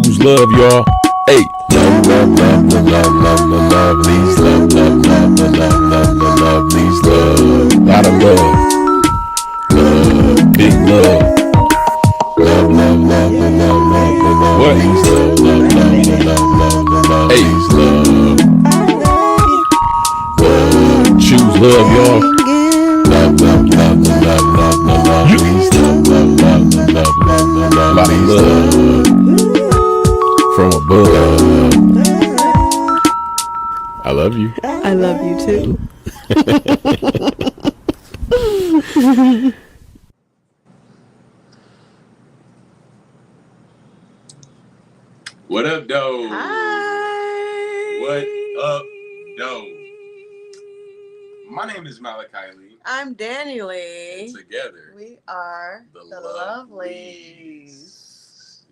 Choose love, y'all. Hey, love, love, love, love, love, love, love, LuvLee's love, love, love, love, love, love, LuvLee's love. Lot of love, big love. Love, love, love, love, love, love, love, what? Love, love, love, love, love, love, love, hey, love. Choose love, y'all. Love, love, love, love, love, love, love, love, love, love, love, love, love, lot of love from above. I love you. I love you too. What up, though? Hi. What up, though? My name is Malachi Lee. I'm Danny Lee. And together, we are the LuvLees.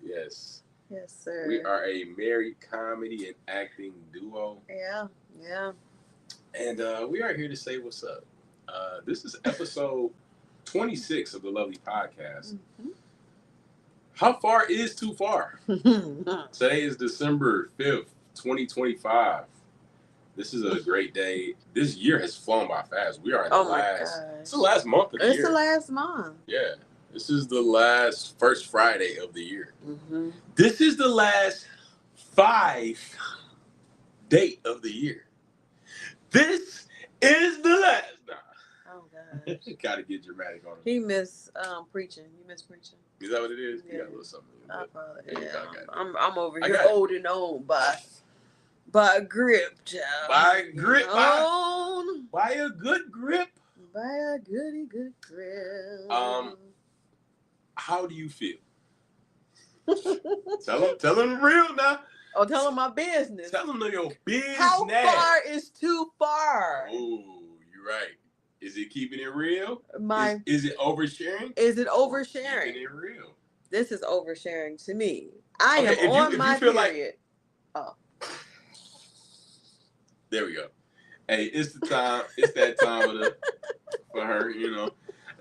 Yes. Yes, sir. We are a married comedy and acting duo. Yeah. And we are here to say what's up. This is episode 26 of the LuvLee podcast. Mm-hmm. How far is too far? Today is December 5th, 2025. This is a great day. This year has flown by fast. We are in it's the last month of the year. It's the last month. Yeah. This is the first Friday of the year. Mm-hmm. This is the last 5 date of the year. This is the last. Oh, God. Gotta get dramatic on it. He missed preaching. You miss preaching. Is that what it is? Yeah. You got a little something. I'm over here holding on by a grip, child. By a grip. By a good grip. By a good grip. How do you feel? Tell them real now. Oh, tell them my business. Tell them your business. How far is too far? Oh, you're right. Is it keeping it real? Is it oversharing? Is it oversharing? Keeping it real. This is oversharing to me. I am on my period. There we go. Hey, it's the time. It's that time for her. You know,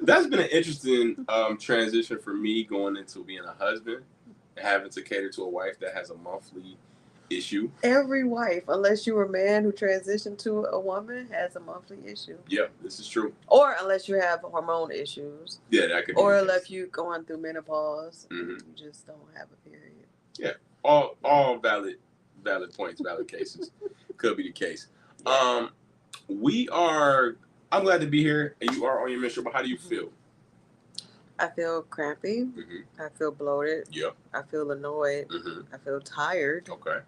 that's been an interesting transition for me going into being a husband and having to cater to a wife that has a monthly issue. Every wife, unless you're a man who transitioned to a woman, has a monthly issue. Yep, this is true. Or unless you have hormone issues. Yeah, that could be. Or unless you're going through menopause, you just don't have a period. Yeah, all valid points, valid cases. Could be the case. I'm glad to be here, and you are on your mission. But how do you feel? I feel crampy. Mm-hmm. I feel bloated. Yep. I feel annoyed. Mm-hmm. I feel tired. Okay.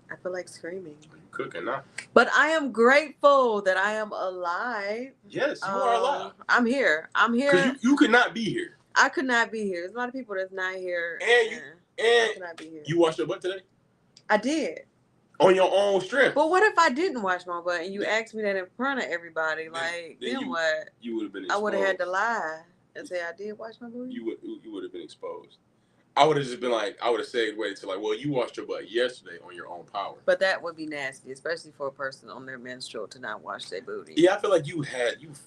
I feel like screaming. You cooking now? But I am grateful that I am alive. Yes, you are alive. I'm here. Because you could not be here. I could not be here. There's a lot of people that's not here. And I could not be here. You washed your butt today? I did. On your own strength. But what if I didn't wash my butt and you asked me that in front of everybody? Then what? You would have been exposed. I would have had to lie and say I did wash my booty. You would have been exposed. I would have just been I would have segued to well, you washed your butt yesterday on your own power. But that would be nasty, especially for a person on their menstrual to not wash their booty. Yeah, I feel like you was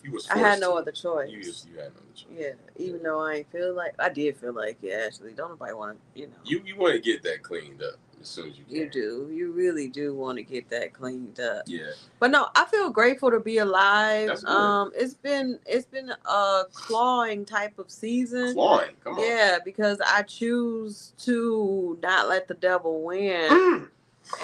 forced. I had no other choice. You had no other choice. Yeah, even though I did feel like actually, don't nobody want to, You want to get that cleaned up as soon as you can. You do. You really do want to get that cleaned up. Yeah. But no, I feel grateful to be alive. That's good. It's been a clawing type of season. Clawing? Come on. Yeah, because I choose to not let the devil win.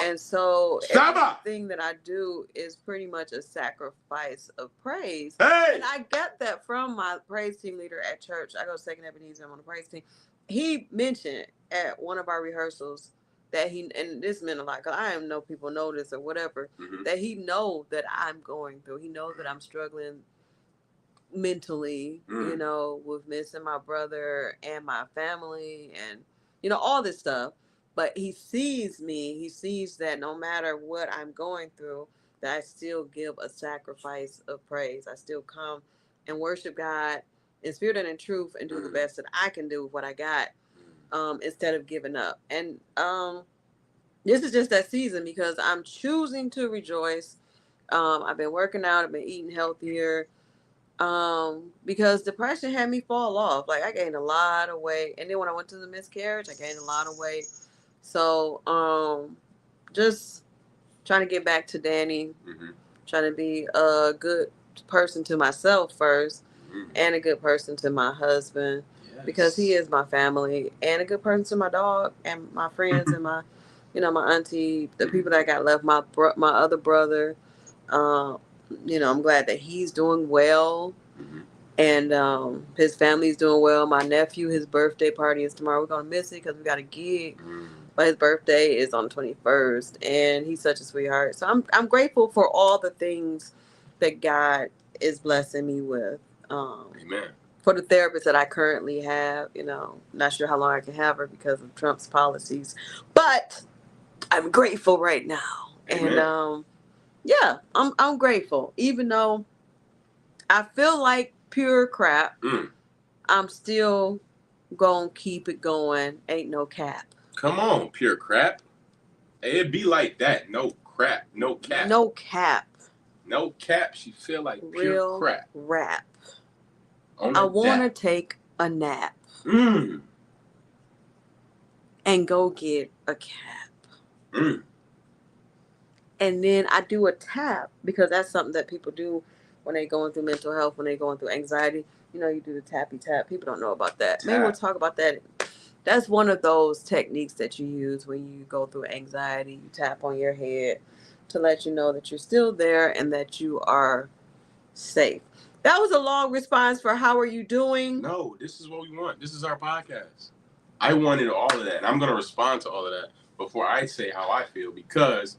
And so everything that I do is pretty much a sacrifice of praise. Hey! And I got that from my praise team leader at church. I go second Ebenezer, I'm on the praise team. He mentioned at one of our rehearsals that and this meant a lot, because I know people know this or whatever, that he knows that I'm going through. He knows that I'm struggling mentally, with missing my brother and my family and, all this stuff. But he sees me. He sees that no matter what I'm going through, that I still give a sacrifice of praise. I still come and worship God in spirit and in truth and do the best that I can do with what I got. Instead of giving up. And this is just that season because I'm choosing to rejoice. I've been working out. I've been eating healthier because depression had me fall off. I gained a lot of weight. And then when I went to the miscarriage, I gained a lot of weight. So, just trying to get back to Danny, Mm-hmm. trying to be a good person to myself first, Mm-hmm. and a good person to my husband, because he Yes. is my family, and a good person to my dog and my friends and my, my auntie, the people that I got left, my other brother. Um, I'm glad that he's doing well, Mm-hmm. and his family's doing well. My nephew, his birthday party is tomorrow. We're gonna miss it because we got a gig, Mm. but his birthday is on the 21st, and he's such a sweetheart. So I'm grateful for all the things that God is blessing me with. Amen. For the therapist that I currently have, not sure how long I can have her because of Trump's policies, but I'm grateful right now. Amen. And yeah, I'm grateful, even though I feel like pure crap. Mm. I'm still gonna keep it going. Ain't no cap. Come on, pure crap. It'd be like that. No crap. No cap. No cap. No cap. She feel like pure Real crap. rap. On I a wanna dap. take a nap Mm. and go get a cap. Mm. And then I do a tap because that's something that people do when they're going through mental health, when they're going through anxiety. You do the tappy tap. People don't know about that. Maybe we'll Tap. talk about that. That's one of those techniques that you use when you go through anxiety. You tap on your head to let you know that you're still there and that you are safe. That was a long response for how are you doing? No, this is what we want. This is our podcast. I wanted all of that. And I'm going to respond to all of that before I say how I feel, because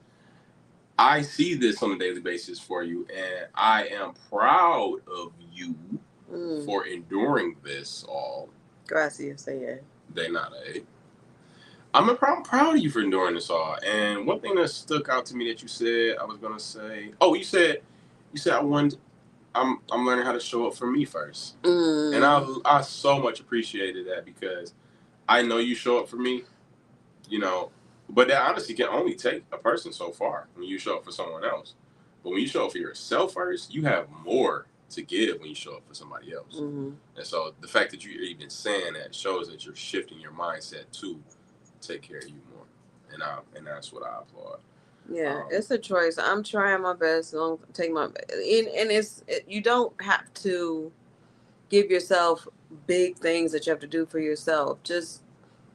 I see this on a daily basis for you, and I am proud of you for enduring this all. Gracias, say yeah. They not a. I'm proud of you for enduring this all. And one thing that stuck out to me that you said, I was gonna say. Oh, you said I'm learning how to show up for me first, and I so much appreciated that, because I know you show up for me, but that honestly can only take a person so far when you show up for someone else. But when you show up for yourself first, you have more to give when you show up for somebody else. Mm-hmm. And so the fact that you're even saying that shows that you're shifting your mindset to take care of you more, and that's what I applaud. Yeah, it's a choice. I'm trying my best. Don't take my and you don't have to give yourself big things that you have to do for yourself. Just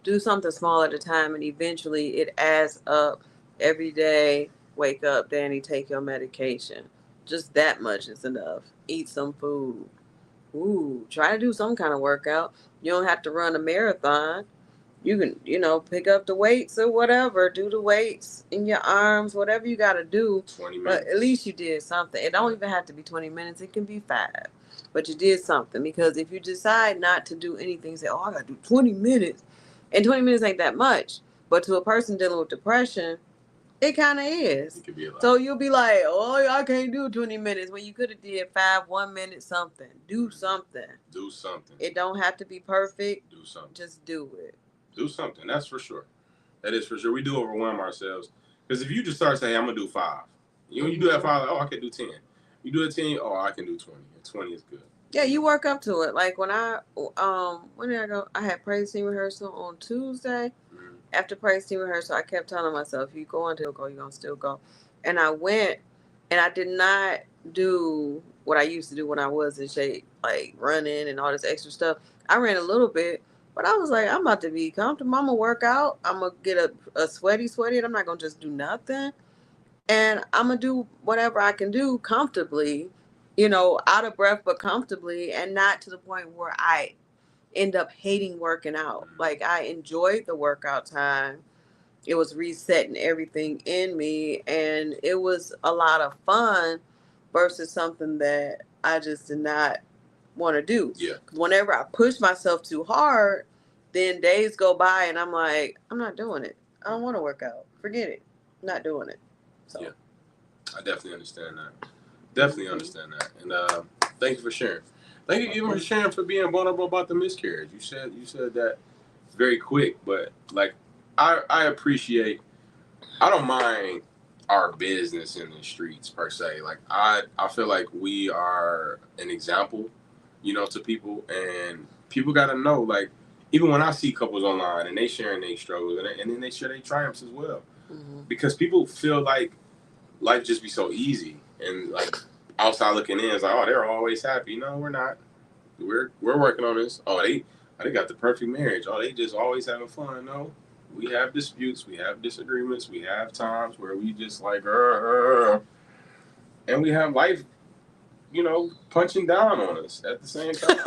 do something small at a time, and eventually it adds up. Every day, wake up, Danny, take your medication. Just that much is enough. Eat some food. Ooh, try to do some kind of workout. You don't have to run a marathon. You can, pick up the weights or whatever. Do the weights in your arms, whatever you got to do. 20 minutes. But at least you did something. It don't even have to be 20 minutes. It can be 5. But you did something. Because if you decide not to do anything, say, oh, I got to do 20 minutes. And 20 minutes ain't that much. But to a person dealing with depression, it kind of is. It could be a lot. So you'll be like, oh, I can't do 20 minutes when you could have did 5, 1 minute something. Do something. Do something. It don't have to be perfect. Do something. Just do it. Do something. That's for sure. That is for sure. We do overwhelm ourselves. Because if you just start saying, I'm going to do 5. You do that 5, like, oh, I can do 10. You do a 10, oh, I can do 20. And 20 is good. Yeah, you work up to it. Like when when did I go? I had praise team rehearsal on Tuesday. Mm-hmm. After praise team rehearsal, I kept telling myself, you go until go, you're going to still go. And I went, and I did not do what I used to do when I was in shape, like running and all this extra stuff. I ran a little bit, but I was like, I'm about to be comfortable. I'm going to work out. I'm going to get a sweaty, and I'm not going to just do nothing. And I'm going to do whatever I can do comfortably, out of breath, but comfortably, and not to the point where I end up hating working out. Like, I enjoyed the workout time. It was resetting everything in me, and it was a lot of fun versus something that I just did not want to do. Yeah. Whenever I push myself too hard, then days go by, and I'm like, I'm not doing it. I don't want to work out. Forget it. I'm not doing it. So. Yeah. I definitely understand that. Definitely understand that. And thank you for sharing. Thank you even for sharing, for being vulnerable about the miscarriage. You said that very quick, but like I appreciate. I don't mind our business in the streets per se. Like I feel like we are an example, to people, and people got to know, like, even when I see couples online and they sharing their struggles and then they share their triumphs as well, Mm-hmm. because people feel like life just be so easy, and like outside looking in, it's like, oh, they're always happy. No, we're not. We're working on this. Oh, they got the perfect marriage. Oh, they just always having fun. No, we have disputes, we have disagreements, we have times where we just like, and we have life, punching down on us at the same time.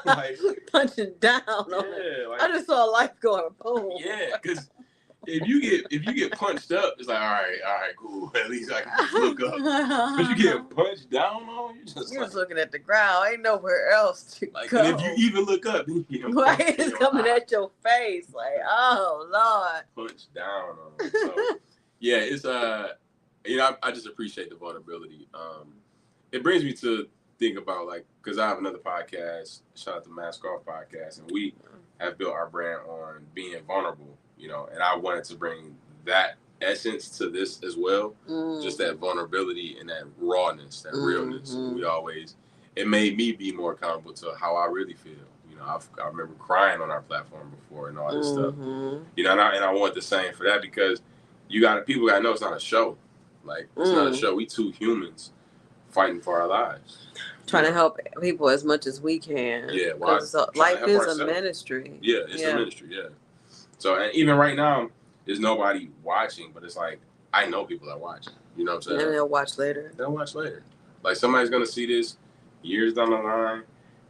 Like, punching down on yeah, it. like, I just saw life going boom. yeah, because if you get punched up, it's like, all right, cool. At least I can just look up. But you get punched down on, you're just looking at the ground. Ain't nowhere else to go. And if you even look up, then you get right, it's coming at your face. Like, oh Lord, punched down on. So yeah, it's I just appreciate the vulnerability. It brings me to think about, like, because I have another podcast, shout out to Mask Off Podcast, and we have built our brand on being vulnerable, and I wanted to bring that essence to this as well, just that vulnerability and that rawness, that realness. It made me be more accountable to how I really feel. I remember crying on our platform before and all this stuff, and I want the same for that, because people gotta know it's not a show. Like, it's not a show. We two humans fighting for our lives, trying to help people as much as we can. Yeah, because life is a ministry. Yeah, it's a ministry. Yeah. So, and even right now, there's nobody watching, but it's like, I know people are watching. You know what I'm saying? And they'll watch later. Like, somebody's gonna see this years down the line,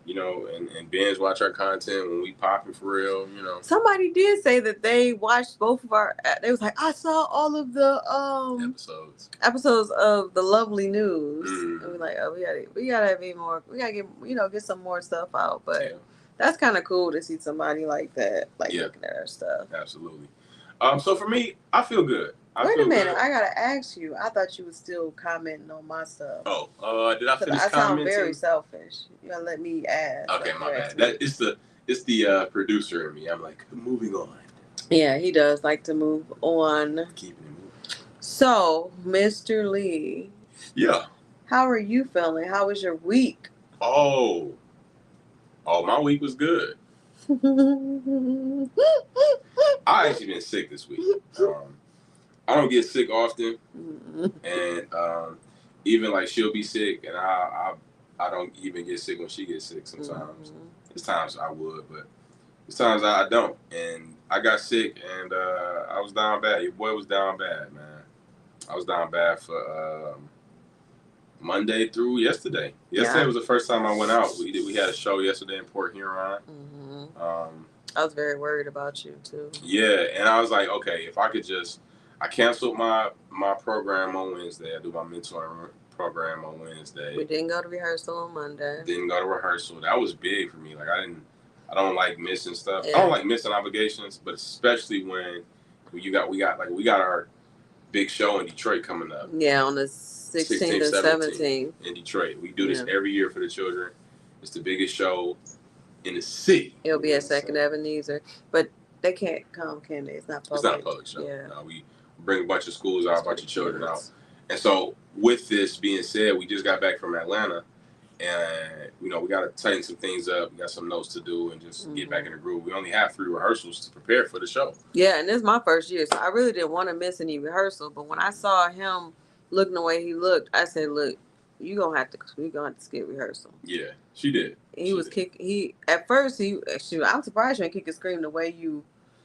and binge watch our content when we popping for real. Somebody did say that they watched both of our. They was like, I saw all of the episodes of the LuvLee News. And we're like, oh, we gotta be more. We gotta get some more stuff out. But that's kind of cool to see somebody like that, looking at our stuff. Absolutely. So for me, I feel good. Wait a minute, I gotta ask you. I thought you was still commenting on my stuff. Oh, did I finish commenting? I sound very selfish. You gotta let me ask. Okay, my bad. It's the producer in me. I'm like, moving on. Yeah, he does like to move on. Keeping it moving. So, Mr. Lee. Yeah. How are you feeling? How was your week? Oh, my week was good. I actually been sick this week. I don't get sick often, and even like she'll be sick, and I don't even get sick when she gets sick. Sometimes there's times I would, but there's times I don't. And I got sick, and I was down bad. Your boy was down bad, man. I was down bad for Monday through yesterday. Yesterday was the first time I went out. We had a show yesterday in Port Huron. I was very worried about you too. Yeah, and I was like, okay, if I could I canceled my program on Wednesday. I do my mentoring program on Wednesday. We didn't go to rehearsal on Monday. Didn't go to rehearsal. That was big for me. Like, I don't like missing stuff. Yeah. I don't like missing obligations, but especially when we got our big show in Detroit coming up. Yeah, on the 16th and 17th in Detroit. We do this every year for the children. It's the biggest show in the city. It'll be at Second Ebenezer, but they can't come, can they? It's not public. It's not a public show. Yeah. No, we bring a bunch of schools out, a bunch of children out. And so, with this being said, we just got back from Atlanta, and we got to tighten some things up. We got some notes to do, and just get back in the groove. We only have 3 rehearsals to prepare for the show. Yeah, and this is my first year, so I really didn't want to miss any rehearsal. But when I saw him looking the way he looked, I said, "Look, we gonna have to skip rehearsal." Yeah, she did. At first I'm surprised you didn't kick and scream the way you.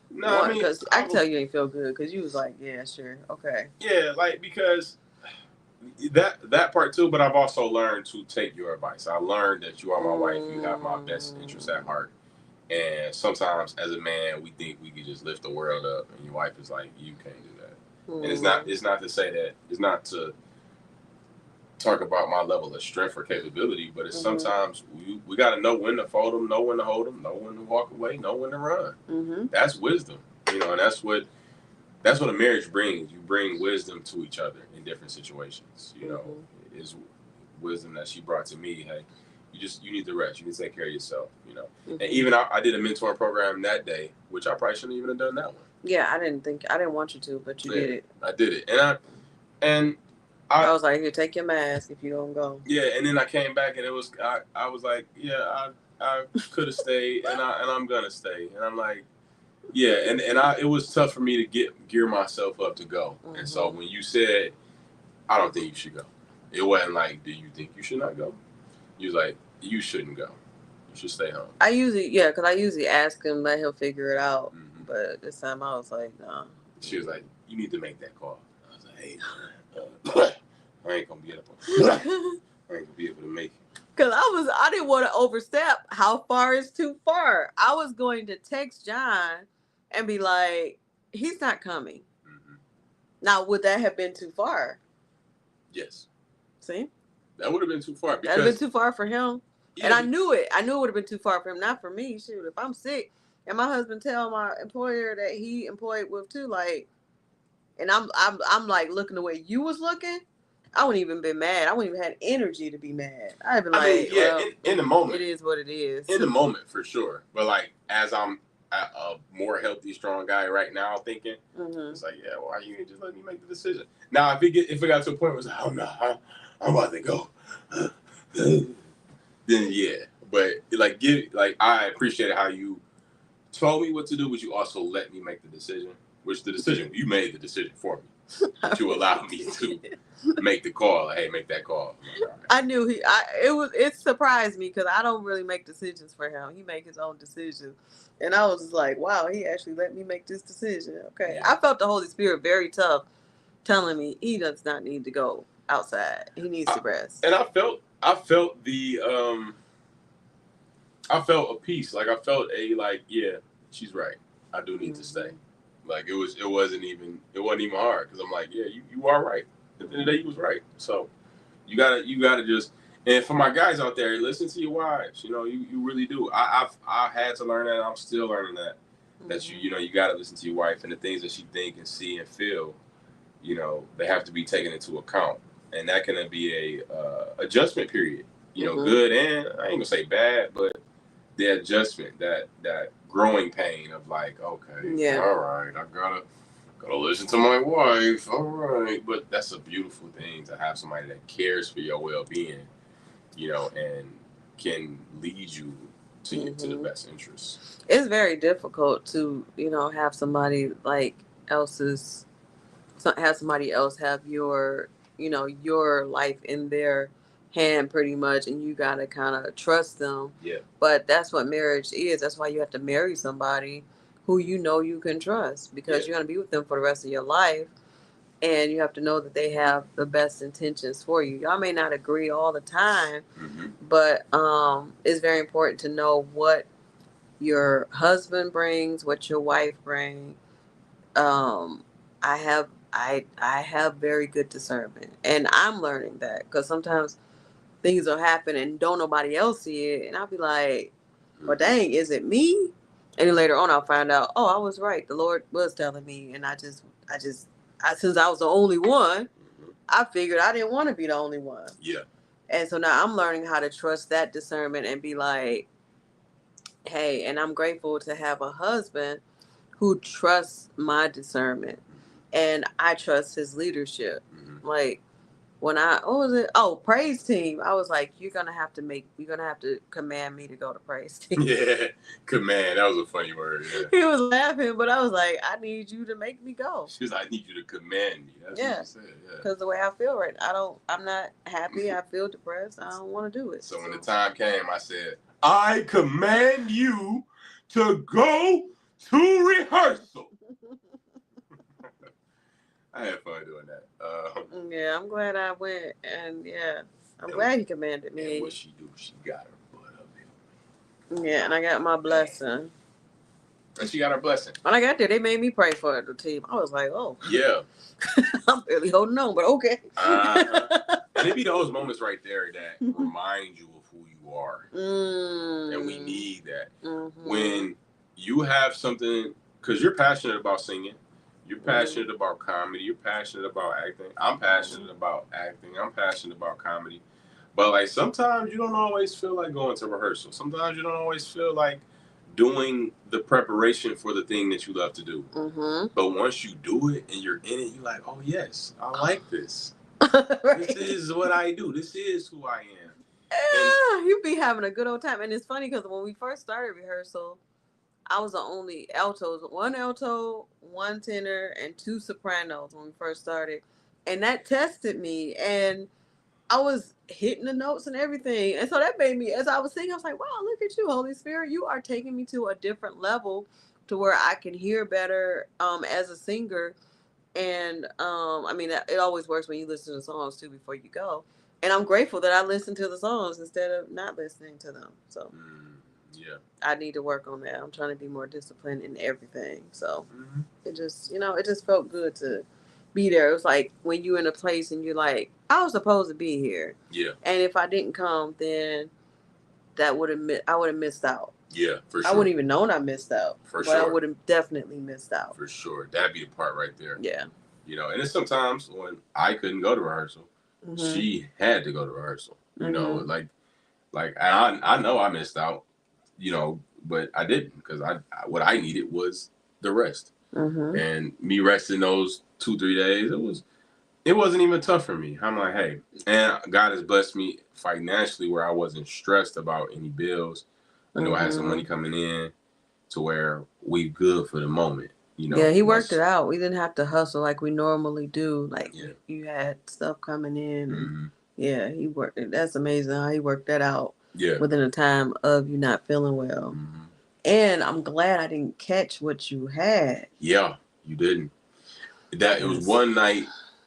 No, because I can tell you didn't feel good because you was like, yeah, sure, okay. Yeah, like, because that part too, but I've also learned to take your advice. I learned that you are my wife. You have my best interests at heart. And sometimes as a man, we think we can just lift the world up, and your wife is like, you can't do that. And it's not to say that, it's not to talk about my level of strength or capability, but it's sometimes we got to know when to fold them, know when to hold them, know when to walk away, know when to run. That's wisdom, and that's what a marriage brings. You bring wisdom to each other in different situations. Is wisdom that she brought to me. Hey, you need to rest. You need to take care of yourself. And even I did a mentoring program that day, which I probably shouldn't even have done that one. Yeah, I didn't want you to, but you did it. I did it, and I was like, here, take your mask if you don't go. Yeah, and then I came back, and it was I was like, yeah, I could have stayed, and I'm gonna stay. And I'm like, yeah, and it was tough for me to gear myself up to go. Mm-hmm. And so when you said, I don't think you should go, it wasn't like, do you think you should not go? You was like, you shouldn't go. You should stay home. Because I usually ask him, let him figure it out. Mm-hmm. But this time I was like, no. Nah. She was like, you need to make that call. I was like, hey, I ain't gonna be able to make it. Because I didn't want to overstep. How far is too far? I was going to text John and be like, he's not coming. Mm-hmm. Now, would that have been too far? Yes. See? That would have been too far. That would have been too far for him. Yeah, and I knew it. I knew it would have been too far for him. Not for me. Shoot, if I'm sick and my husband tell my employer that he employed with too, like, and I'm like looking the way you was looking, I wouldn't even been mad. I wouldn't even had energy to be mad. I'd be like, well, in the moment, it is what it is. In the moment, for sure. But like, as I'm a more healthy, strong guy right now, thinking, it's like, yeah, why you just let me make the decision? Now, if it got to a point where it was like, oh no, I'm about to go, then yeah. But I appreciated how you told me what to do, but you also let me make the decision. You made the decision for me. You allowed me to make the call. Like, hey, make that call. Like, right. I knew it surprised me because I don't really make decisions for him. He make his own decisions. And I was just like, wow, he actually let me make this decision. Okay. Yeah. I felt the Holy Spirit very tough telling me he does not need to go outside. He needs to rest. And I felt I felt a peace. Like I felt yeah, she's right. I do need to stay. Like it wasn't even hard because I'm like, yeah, you are right. At the end of the day, you was right. So you gotta just, and for my guys out there, listen to your wives. You know, you really do. I had to learn that. And I'm still learning that. Mm-hmm. That you gotta listen to your wife and the things that she think and see and feel. You know, they have to be taken into account, and that can be a adjustment period. You know, good and I ain't gonna say bad, but the adjustment, that growing pain of like, okay, yeah, all right, I gotta listen to my wife, all right. But that's a beautiful thing to have somebody that cares for your well-being, you know, and can lead you to the best interests. It's very difficult to, have somebody have somebody else have your, your life in their hand pretty much, and you gotta kind of trust them. Yeah. But that's what marriage is. That's why you have to marry somebody who you can trust, because you're gonna be with them for the rest of your life, and you have to know that they have the best intentions for you. Y'all may not agree all the time, but it's very important to know what your husband brings, what your wife brings. I have very good discernment, and I'm learning that because sometimes things will happen and don't nobody else see it, and I'll be like, well, dang, is it me? And then later on I'll find out, oh, I was right, the Lord was telling me, and I since I was the only one, I figured I didn't want to be the only one. Yeah. And so now I'm learning how to trust that discernment and be like, hey, and I'm grateful to have a husband who trusts my discernment, and I trust his leadership. Like, when praise team, I was like, you're gonna have to command me to go to praise team. Yeah, command. That was a funny word. Yeah. He was laughing, but I was like, I need you to make me go. She was like, I need you to command me. That's what she said. Yeah. Because the way I feel right, I'm not happy. I feel depressed. I don't want to do it. So when the time came, I said, I command you to go to rehearsal. I had fun doing that. Yeah, I'm glad I went, and I'm glad he commanded me. And what she do? She got her butt up there. Yeah, and I got my blessing. And she got her blessing. When I got there, they made me pray for the team. I was like, oh. Yeah. I'm barely holding on, but okay. And it be those moments right there that remind you of who you are. And we need that. When you have something, because you're passionate about singing, you're passionate about comedy, you're passionate about acting. I'm passionate about acting. I'm passionate about comedy. But like sometimes you don't always feel like going to rehearsal. Sometimes you don't always feel like doing the preparation for the thing that you love to do. But once you do it and you're in it, you're like, oh yes, I like this. Right. This is what I do. This is who I am. You be having a good old time. And it's funny because when we first started rehearsal, I was the only altos, one alto, one tenor, and two sopranos when we first started. And that tested me. And I was hitting the notes and everything. And so that made me, as I was singing, I was like, wow, look at you, Holy Spirit. You are taking me to a different level to where I can hear better as a singer. And I mean, it always works when you listen to the songs too before you go. And I'm grateful that I listened to the songs instead of not listening to them. So yeah, I need to work on that. I'm trying to be more disciplined in everything. So it just, it just felt good to be there. It was like when you're in a place and you're like, I was supposed to be here. Yeah. And if I didn't come, then I would have missed out. Yeah, for sure. I wouldn't even known I missed out. For but sure. I would have definitely missed out. For sure. That'd be the part right there. Yeah. And it's sometimes when I couldn't go to rehearsal, she had to go to rehearsal. You know, like I know I missed out, but I didn't because what I needed was the rest. And me resting those 2-3 days, it wasn't even tough for me. I'm like, hey, and God has blessed me financially where I wasn't stressed about any bills. I knew I had some money coming in to where we good for the moment. Yeah, he worked it out. We didn't have to hustle like we normally do. Like you had stuff coming in. Yeah, he worked. That's amazing how he worked that out. Yeah, within a time of you not feeling well. And I'm glad I didn't catch what you had. Yeah, you didn't. It was one night.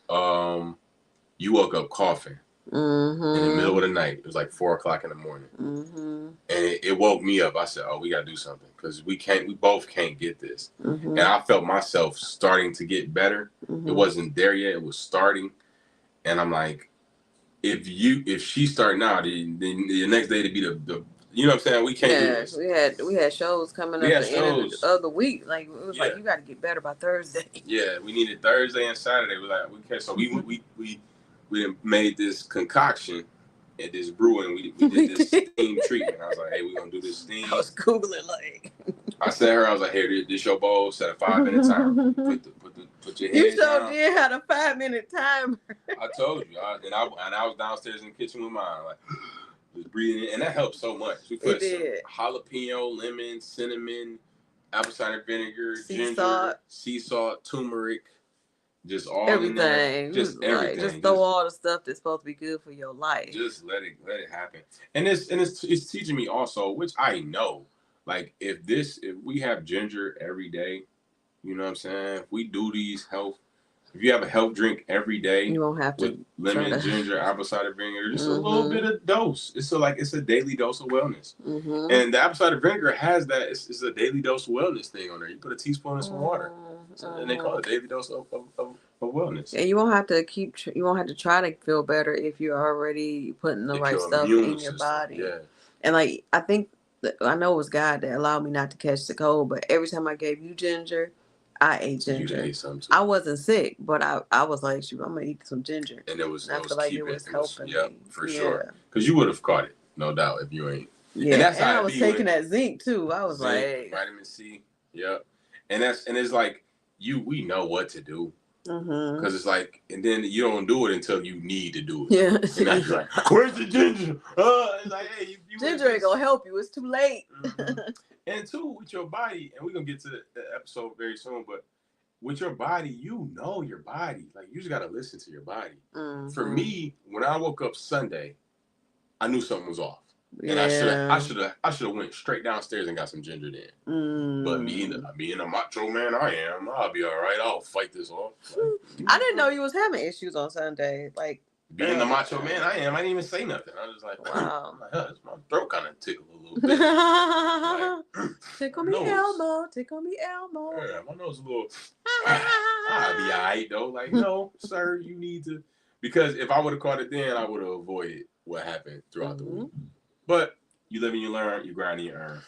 You woke up coughing in the middle of the night. It was like 4:00 in the morning, and it woke me up. I said, "Oh, we gotta do something because we both can't get this." And I felt myself starting to get better. It wasn't there yet. It was starting, and I'm like, if she start now, the next day to be the you know what I'm saying? We can't do this. We had shows coming up at the end of the week. Like it was like you got to get better by Thursday. Yeah, we needed Thursday and Saturday. We're like, okay, so we made this concoction at this brewing. We did this steam treatment. I was like, hey, we're gonna do this steam. I was Googling like. I said her, I was like, hey, this your bowl. Set a 5-minute timer. Put your head You sure down. did have a 5-minute timer. I told you. I was downstairs in the kitchen with mine, like just breathing in, and that helped so much. We put some jalapeno, lemon, cinnamon, apple cider vinegar, ginger, sea salt, turmeric. Just all everything. In there. Just everything. Just throw all the stuff that's supposed to be good for your life. Just let it happen. And it's teaching me also, which I know, like if we have ginger every day, you know what I'm saying? If we do if you have a health drink every day, you won't have to lemon, ginger, apple cider vinegar, just a little bit of dose. It's a daily dose of wellness. And the apple cider vinegar has that. It's a daily dose of wellness thing on there. You put a teaspoon in some water, and they call it a daily dose of wellness. And you won't have to try to feel better if you're already putting the right stuff in your body. Yeah. And like I think I know it was God that allowed me not to catch the cold, but every time I gave you ginger, I ate ginger. You ate some too. I wasn't sick, but I was like, shoot, I'm gonna eat some ginger. And it was helping me. Yeah, for sure. Because you would have caught it, no doubt, if you ain't. Yeah, and I was taking that zinc too. I was like vitamin C. Yeah, and it's like we know what to do. Because it's like, and then you don't do it until you need to do it. Yeah. And now you're like, where's the ginger? It's like, hey, ginger ain't gonna help you. It's too late. And two, with your body, and we're gonna get to the episode very soon, but with your body, you know your body. Like you just gotta listen to your body. For me, when I woke up Sunday, I knew something was off. And I should have went straight downstairs and got some ginger then. But being a macho man I am, I'll be all right. I'll fight this off. Like, I didn't know you was having issues on Sunday. Like being the macho man I am, I didn't even say nothing. I was just like, wow. My throat kind of tickled a little bit. Like, tickle me Elmo. Tickle me Elmo. Yeah, my nose a little. I'll be all right though. Like, no, sir, you need to. Because if I would have caught it then, I would have avoided what happened throughout the week. But you live and you learn, you grind and you earn.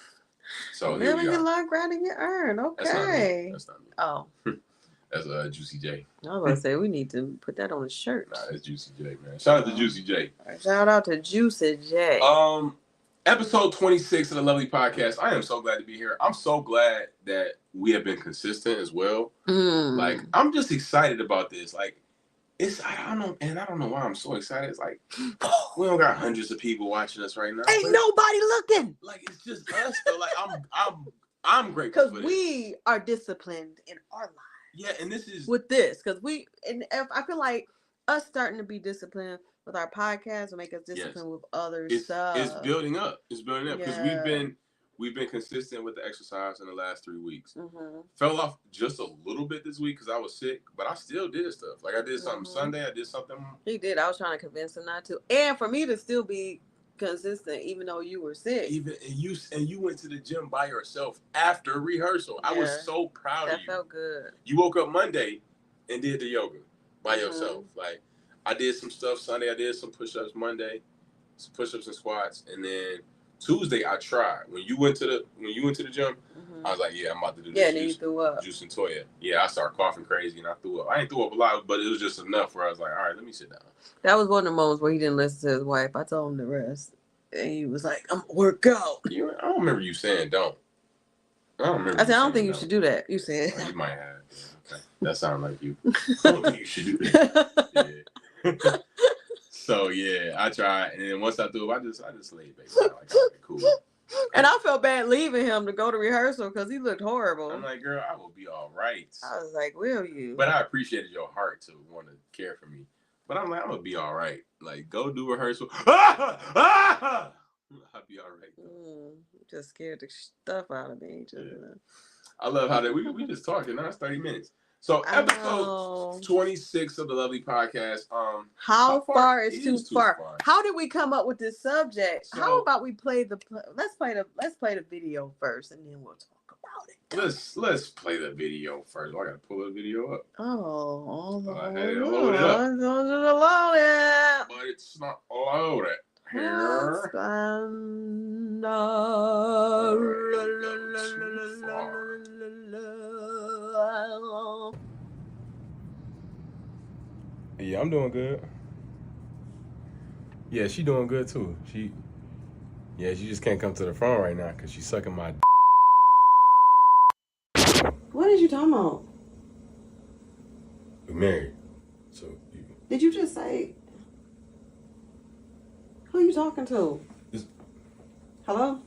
So live and you learn, grind and you earn. Okay. That's not me. Oh. That's Juicy J. I was going to say, we need to put that on a shirt. Nah, that's Juicy J, man. Shout out to Juicy J. Shout out to Juicy J. Episode 26 of the LuvLee Podcast. I am so glad to be here. I'm so glad that we have been consistent as well. Like, I'm just excited about this. Like, I don't know why I'm so excited. It's like we don't got hundreds of people watching us right now. Ain't nobody looking. Like it's just us though. Like I'm grateful because we are disciplined in our lives. Yeah, and this is with this because I feel like us starting to be disciplined with our podcast will make us disciplined with other stuff. It's building up. It's building up because we've been consistent with the exercise in the last 3 weeks. Mm-hmm. Fell off just a little bit this week because I was sick, but I still did stuff. Like I did something Sunday. I did something. He did. I was trying to convince him not to, and for me to still be consistent even though you were sick. And you went to the gym by yourself after rehearsal. Yeah. I was so proud of you. That felt good. You woke up Monday and did the yoga by yourself. Like I did some stuff Sunday. I did some push-ups Monday, some push-ups and squats, and then Tuesday I tried. When you went to the gym, I was like, yeah, I'm about to do this. Yeah, and you threw up. Juice and Toya. Yeah, I started coughing crazy and I threw up. I ain't threw up a lot, but it was just enough where I was like, all right, let me sit down. That was one of the moments where he didn't listen to his wife. I told him to rest. And he was like, I'm gonna work out. I don't remember you saying don't. I said, I don't think you should do that. You said. You might have. Yeah, okay. That sounded like you. I don't think you should do that. Yeah. So yeah, I tried, and then once I threw up, I just laid back. Like, all right, cool. And I felt bad leaving him to go to rehearsal because he looked horrible. I'm like, girl, I will be all right. I was like, will you? But I appreciated your heart to want to care for me. But I'm like, I'm gonna be all right. Like, go do rehearsal. I'll be all right. Just scared the stuff out of me. I love how that we just talked, and now it's 30 minutes. So episode 26 of the LuvLee podcast. How far is too far? How did we come up with this subject? So, how about we play let's play the video first, and then we'll talk about it. Let's play the video first. I gotta pull the video up. Load it. But it's not loaded. Here. Yeah, I'm doing good. Yeah, she doing good too. She just can't come to the phone right now because she's sucking my. What are you talking about? We're married. So. Did you just say? Who are you talking to? Hello?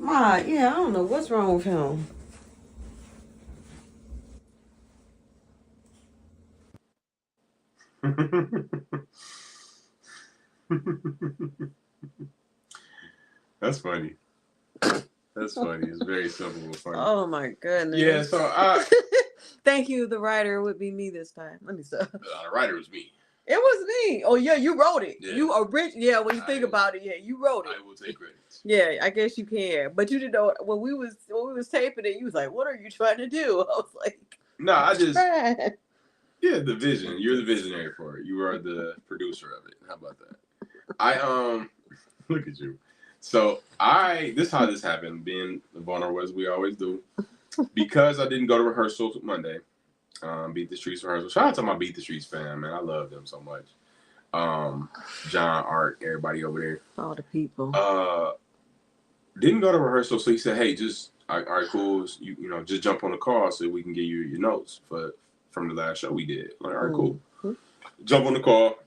I don't know what's wrong with him. That's funny. That's funny. It's very simple and funny. Oh my goodness. Yeah, so thank you. The writer would be me this time. Let me stop. The writer was me. It was me. Oh yeah, you wrote it. Yeah. You when you think about it, you wrote it. I will take credit. Yeah, I guess you can. But you didn't know when we was taping it, you was like, what are you trying to do? I was like, no, I just yeah, the vision. You're the visionary for it. You are the producer of it. How about that? Look at you. So this is how this happened, being vulnerable as we always do. Because I didn't go to rehearsal Monday. Beat the Streets rehearsal. Shout out to my Beat the Streets fam, man. I love them so much. John, Art, everybody over there. All the people. Didn't go to rehearsal, so he said, "Hey, just all right, cool. You just jump on the call so we can get you your notes from the last show we did." Like, all right, cool. Mm-hmm. Jump on the call.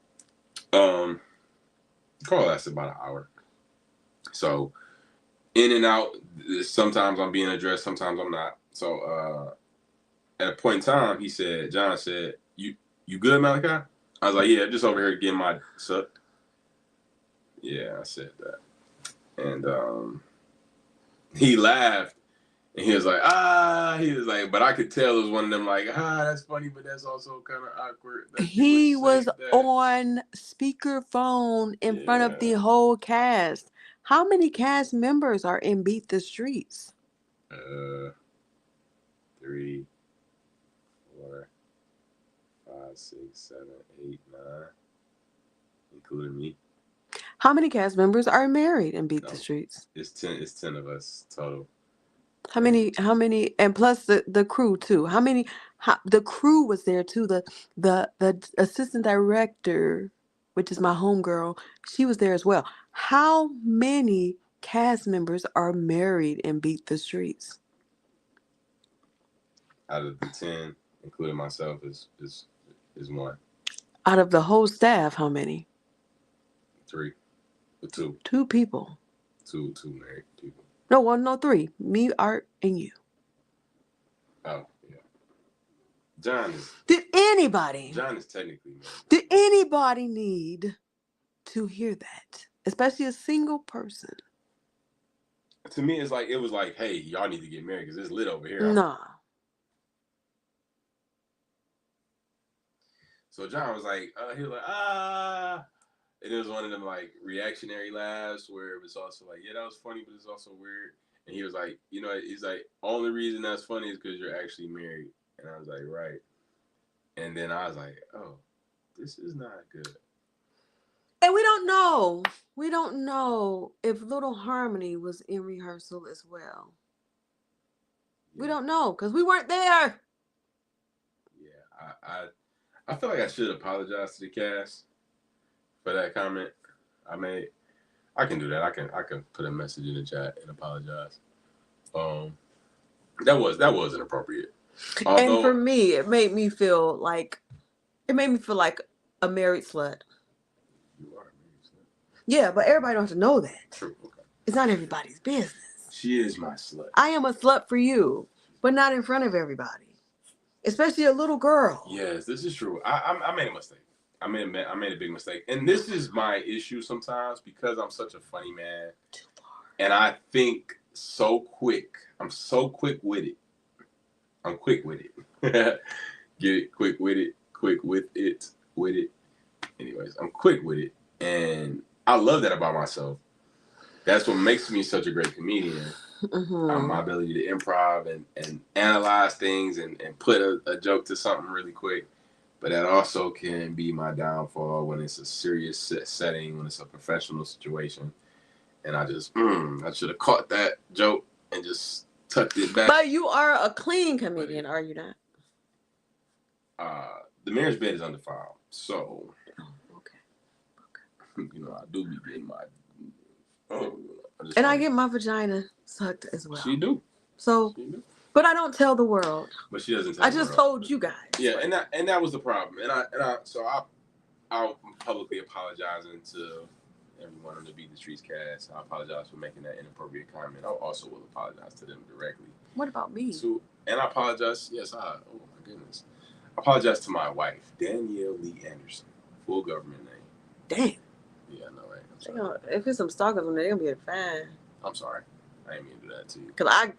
Call lasted about an hour. So in and out. Sometimes I'm being addressed, sometimes I'm not. So at a point in time, John said, "You good, Malachi?" I was like, "Yeah, just over here getting my sucked." Yeah, I said that. And he laughed and he was like, but I could tell it was one of them like, that's funny, but that's also kind of awkward. He was on speakerphone in front of the whole cast. How many cast members are in Beat the Streets? 3, 4, 5, 6, 7, 8, 9, including me. How many cast members are married in Beat the Streets? It's 10. It's 10 of us total. How many? And plus the crew too. How many? The crew was there too. The assistant director, which is my homegirl, she was there as well. How many cast members are married in Beat the Streets? Out of the 10, including myself, is 1. Out of the whole staff, how many? 3. Or 2. 2 people. 2 married people. No, 3. Me, Art, and you. Oh, yeah. John is technically married. Did anybody need to hear that? Especially a single person. To me, it was like, hey, y'all need to get married because it's lit over here. Nah. So John was like, he was like, and it was one of them like reactionary laughs where it was also like, yeah, that was funny, but it's also weird. And he was like, he's like, only reason that's funny is because you're actually married. And I was like, right. And then I was like, oh, this is not good. And we don't know. We don't know if Little Harmony was in rehearsal as well. Yeah. We don't know because we weren't there. Yeah, I feel like I should apologize to the cast for that comment I made. I can do that. I can put a message in the chat and apologize. That was inappropriate. And for me, it made me feel like a married slut. You are a married slut. Yeah, but everybody don't have to know that. True. Okay. It's not everybody's business. She is my slut. I am a slut for you, but not in front of everybody. Especially a little girl. Yes, this is true. I made a mistake. I made a big mistake. And this is my issue sometimes because I'm such a funny man. Too far. And I think so quick. I'm so quick with it. I'm quick with it. Get it? Quick with it. Quick with it. With it. Anyways, I'm quick with it. And I love that about myself. That's what makes me such a great comedian. Mm-hmm. My ability to improv and analyze things and put a joke to something really quick. But that also can be my downfall when it's a serious setting, when it's a professional situation. And I just, I should have caught that joke and just tucked it back. But you are a clean comedian, are you not? The marriage bed is undefiled. So, okay. I do be getting my... I get my vagina sucked as well. She do. So, she do. But I don't tell the world. But she doesn't tell I just told you guys. Yeah, and that was the problem. I'll publicly apologizing to everyone on the Beat the Streets cast. I apologize for making that inappropriate comment. I also will apologize to them directly. What about me? And I apologize. Yes, oh my goodness. I apologize to my wife, Danielle Lee Anderson. Full government name. Damn. Yeah, I know, right? If it's some stalkers on there, they're going to be fine. I'm sorry. I didn't mean to do that to you. Because I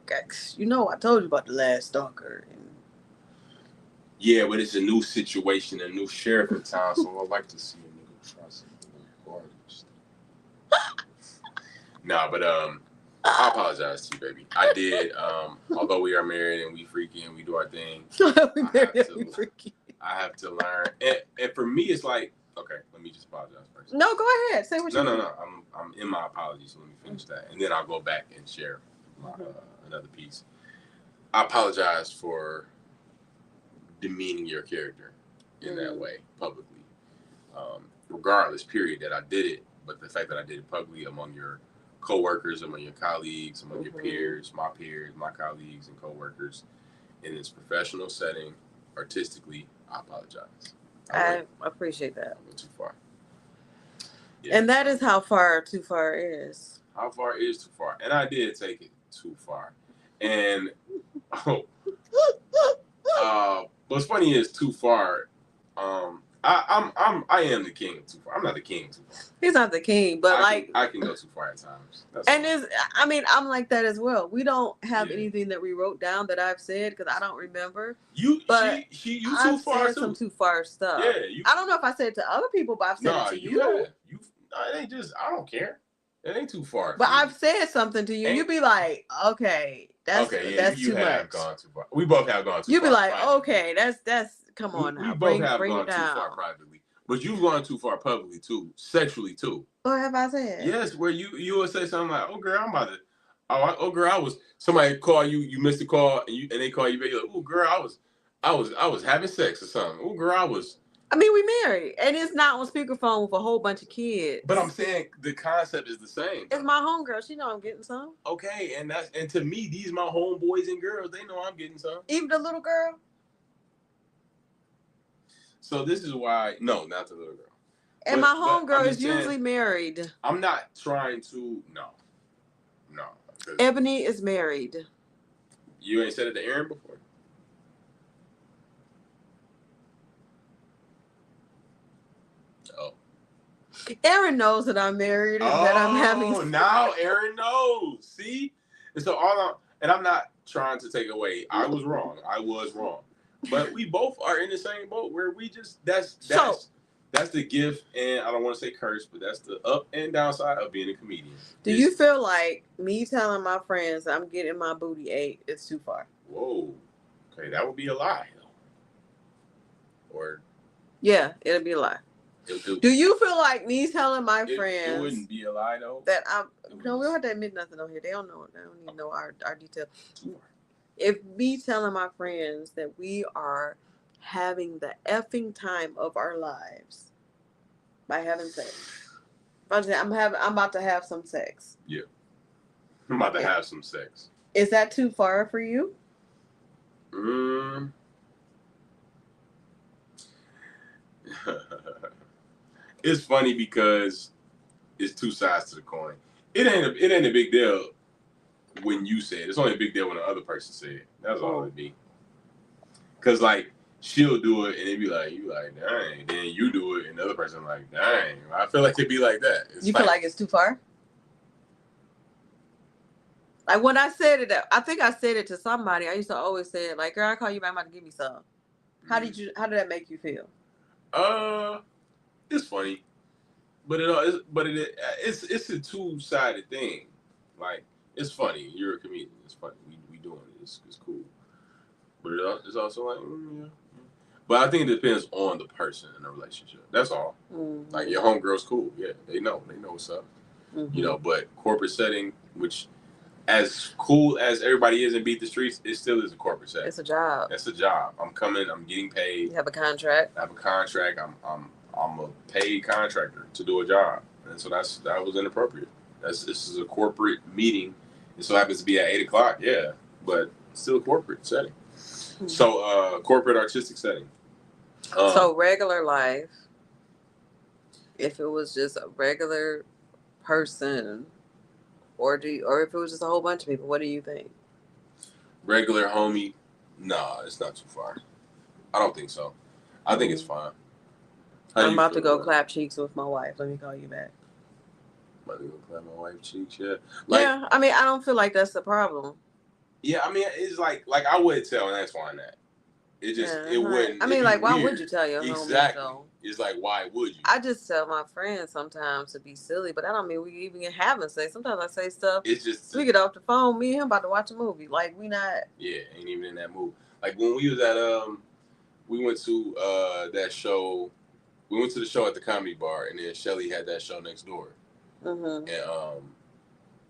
told you about the last stalker. Yeah, but it's a new situation, a new sheriff in town, so I'd like to see a nigga try some guardians. Nah, but I apologize to you, baby. I did. Although we are married and we freaky and we do our thing, I have to learn. And for me, it's like, okay, let me just apologize first. No, go ahead. Say what you No. I'm in my apologies, so let me finish that. And then I'll go back and share another piece. I apologize for demeaning your character in that way publicly. Regardless, period, that I did it, but the fact that I did it publicly among your co-workers, among your colleagues, among your peers, my colleagues and co-workers in this professional setting, artistically, I apologize. I appreciate that. I went too far. Yeah, and that is how far too far is. How far is too far? And I did take it too far. And what's funny is too far. I am the king of too far. I'm not the king too far. He's not the king, but I can go too far at times. I'm like that as well. We don't have anything that we wrote down that I've said because I don't remember. You too far said some too far stuff. Yeah, I don't know if I said it to other people, but I've said it to you. It ain't just. I don't care. It ain't too far. But I've said something to you. You'd be like, okay, that's you too have much. Gone too far. We both have gone too far. You'd be like, okay, that's. Come on now. We both have gone too far privately. But you've gone too far publicly too, sexually too. What have I said? Yes, where you would say something like, "Oh girl, I'm about to." Oh girl, somebody call you. You missed a call, and they call you back. You're like, "Oh girl, I was having sex or something." Oh girl, I was. I mean, we married, and it's not on speakerphone with a whole bunch of kids. But I'm saying the concept is the same. It's my homegirl. She know I'm getting some. Okay, and to me, these my homeboys and girls. They know I'm getting some. Even the little girl. So this is why. No, not the little girl. And But- my but I'm homegirl just is saying, usually married. I'm not trying to. No. 'Cause Ebony is married. you ain't said it to Aaron before. Oh. Aaron knows that I'm married and that I'm having. Oh, now Aaron knows. See, and so I'm not trying to take away. I was wrong. But we both are in the same boat where we just that's the gift, and I don't want to say curse, but that's the up and downside of being a comedian. Do you feel like me telling my friends I'm getting my booty ate is too far? Whoa, okay, that would be a lie, though. Or yeah, it'll be a lie. Do you feel like me telling my friends it wouldn't be a lie though? That we don't have to admit nothing on here. They don't know. They don't need to know our details. If me telling my friends that we are having the effing time of our lives by having sex, I'm about to have some sex. Yeah, I'm about to have some sex. Is that too far for you? It's funny because it's two sides to the coin. It ain't a big deal when you say it. It's only a big deal when the other person say it. That's all it be. Cause like she'll do it and it be like you like dang, then you do it and the other person like dang. I feel like it'd be like that. You feel like it's too far? Like when I said it, I think I said it to somebody. I used to always say it like, "Girl, I call you back. I'm about to give me some." How did that make you feel? It's funny, but it's a two-sided thing. Like it's funny. You're a comedian. It's funny. We doing it. It's cool. But it's also like, yeah. But I think it depends on the person in the relationship. That's all. Mm-hmm. Like your homegirl's cool. Yeah, they know what's up. Mm-hmm. You know, but corporate setting, which as cool as everybody is in Beat the Streets, it still is a corporate setting. It's a job. It's a job. I'm coming. I'm getting paid. You have a contract. I have a contract. I'm a paid contractor to do a job, and so that was inappropriate. This is a corporate meeting. It so happens to be at 8:00. Yeah, but still a corporate setting. Mm-hmm. So corporate artistic setting. So regular life. If it was just a regular person, or if it was just a whole bunch of people, what do you think? Regular homie, nah, it's not too far. I don't think so. I think it's fine. I'm about to go clap cheeks with my wife. Let me call you back. About to go clap my wife's cheeks, yeah. Yeah, I mean, I don't feel like that's the problem. Yeah, I mean, it's like I would tell an ex-wife that. It just, it wouldn't. I mean, like, why would you tell your homie? Exactly. It's like, why would you? I just tell my friends sometimes to be silly, but I don't mean we even having sex. Sometimes I say stuff. It's just we get off the phone. Me and him about to watch a movie. Like we not. Yeah, ain't even in that mood. Like when we was at we went to that show. We went to the show at the Comedy Bar, and then Shelly had that show next door. Mm-hmm. And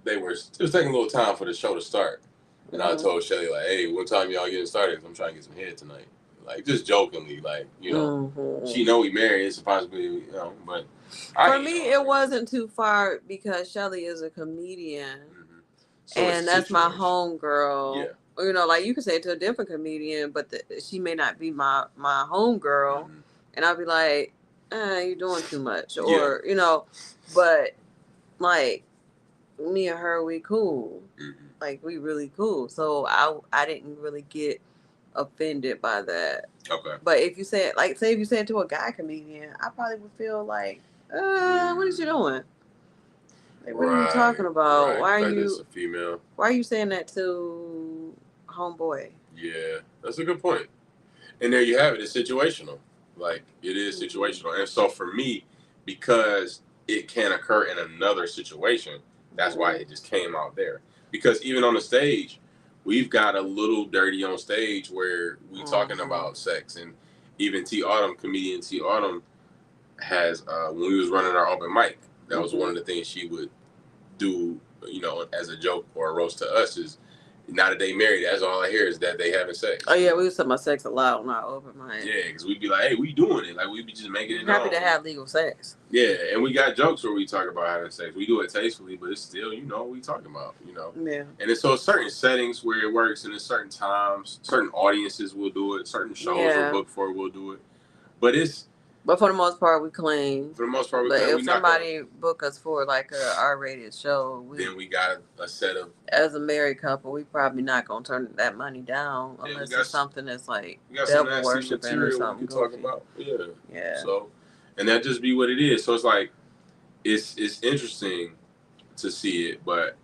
it was taking a little time for the show to start. And I told Shelly, like, hey, what time y'all getting started? I'm trying to get some head tonight. Like, just jokingly, like, you know, she know we married. It's a possibility, you know, but for me, it wasn't too far because Shelly is a comedian. Mm-hmm. So and that's my homegirl. Yeah. You know, like, you could say it to a different comedian, but she may not be my homegirl. Mm-hmm. And I'll be like, you're doing too much. Or, you know, but, like, me and her, we cool. Mm-hmm. Like, we really cool. So I didn't really get offended by that. Okay. But if you say it, like, say if you say it to a guy comedian, I probably would feel like, what is you doing? Like, what are you talking about? Right. Why are you a female? Why are you saying that to homeboy? Yeah, that's a good point. And there you have it. It's situational. Like, it is situational. And so for me, because it can occur in another situation, that's why it just came out there. Because even on the stage, we've got a little dirty on stage where we talking about sex. And even comedian T. Autumn has, when we was running our open mic, that was one of the things she would do, you know, as a joke or a roast to us is, now that they married, that's all I hear is that they having sex. Oh, yeah, we was talking about sex a lot on our open mic. Yeah, because we'd be like, hey, we doing it. Like, we'd be just making it happy to have legal sex. Yeah, and we got jokes where we talk about having sex. We do it tastefully, but it's still, you know, what we talking about, you know. Yeah. And it's so certain settings where it works, and in certain times, certain audiences will do it, certain shows we're booked for will do it. But it's But for the most part, we clean. for the most part we But clean. if We not somebody book us for like a R-rated show, then we got a set of. as a married couple, we probably not gonna turn that money down Yeah, unless it's something that's like we got some devil nasty worshiping or material we something can talk goofy. about. Yeah. Yeah. So, and that just be what it is. So it's like, it's interesting to see it, but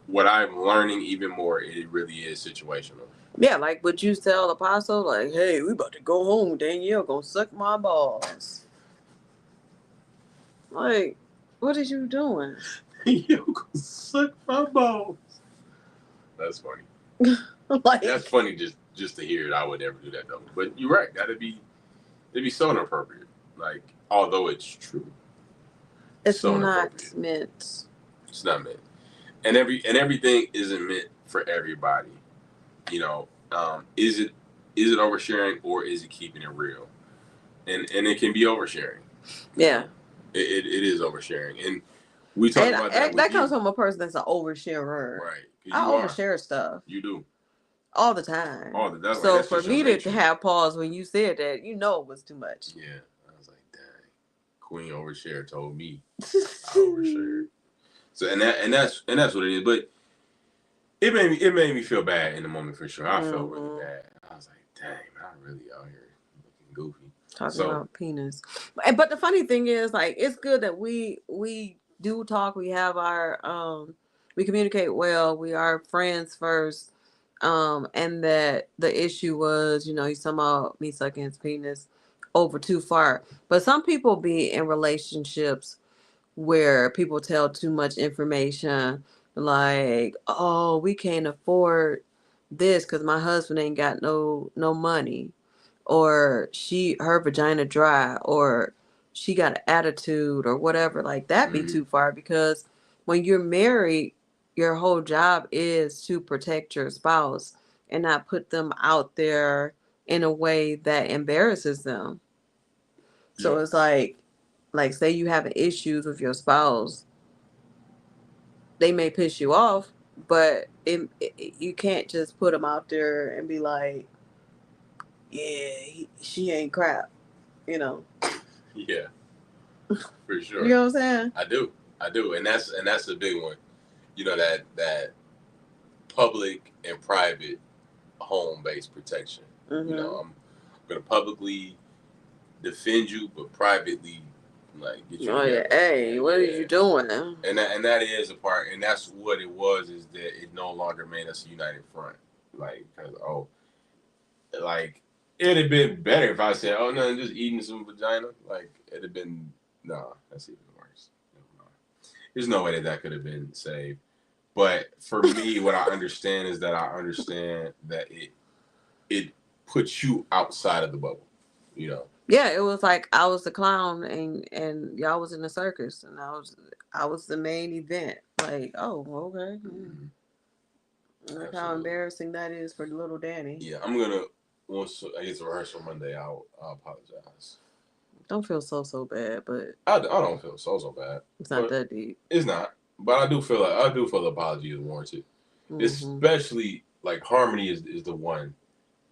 what I'm learning even more, it really is situational. Yeah, like would you tell Apostle like, hey, we about to go home, Danielle gonna suck my balls. Like, what is you doing? You gonna suck my balls. That's funny. Like, That's funny just to hear it. I would never do that though. But you're right. It'd be so inappropriate. Like, although it's true, it's so not inappropriate. meant. It's not meant, and everything isn't meant for everybody. You know, is it oversharing or is it keeping it real? And it can be oversharing. Yeah. It is oversharing, and we talk about that. That comes from a person that's an oversharer. Right. I overshare stuff. You do. All the time. That's so that's for me to have pause when you said that, you know it was too much. Yeah. I was like, dang. Queen overshare told me I overshared. So and that's what it is. But it made me feel bad in the moment for sure. I felt really bad. I was like, dang, I'm really out here looking goofy. Talking about penis. But the funny thing is, like, it's good that we do talk. We have our we communicate well. We are friends first. And that the issue was, you know, he's talking about me sucking his penis over too far. But some people be in relationships where people tell too much information, like, oh, we can't afford this because my husband ain't got no money, or her vagina dry, or she got an attitude, or whatever. Like that be too far, because when you're married, your whole job is to protect your spouse and not put them out there in a way that embarrasses them. So it's like say you have issues with your spouse, they may piss you off, but you can't just put them out there and be like, yeah, she ain't crap, you know. Yeah, for sure. You know what I'm saying? I do, and that's a big one. You know, that public and private home-based protection. Mm-hmm. You know, I'm gonna publicly defend you, but privately, like, get you together. Hey, what are you doing? And that is a part, and that's what it was, is that it no longer made us a united front. Like, because like, it'd have been better if I said, oh no, just eating some vagina. Like, it'd have been, no, that's even worse. There's no way that could have been saved. But for me, what I understand is that it puts you outside of the bubble, you know. Yeah, it was like I was the clown and y'all was in the circus, and I was the main event. Like, oh, okay. Look how embarrassing that is for little Danny. Yeah, I'm gonna, once I get to rehearsal Monday, I'll apologize. Don't feel so bad, but I don't feel so bad. It's not that deep. It's not, but I do feel the apology is warranted, especially like Harmony is the one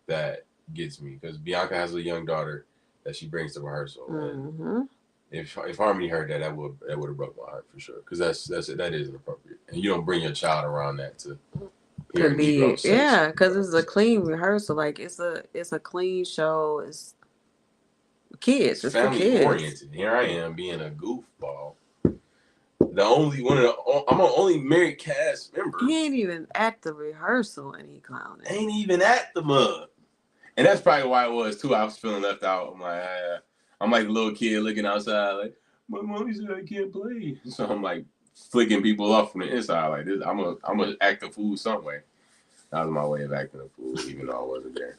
that gets me, because Bianca has a young daughter that she brings to rehearsal, and if Harmony heard that, that would have broke my heart for sure, because that is inappropriate, and you don't bring your child around that to be, yeah, because it's a clean rehearsal, like it's a clean show, it's kids, it's family for kids. Oriented. Here I am being a goofball. I'm the only married cast member. He ain't even at the rehearsal and he clowning. Ain't even at the mug. And that's probably why it was too. I was feeling left out. I'm like a little kid looking outside, like, my mommy said I can't play. So I'm like flicking people off from the inside like this. I'm gonna act a fool some way. That was my way of acting a fool, even though I wasn't there.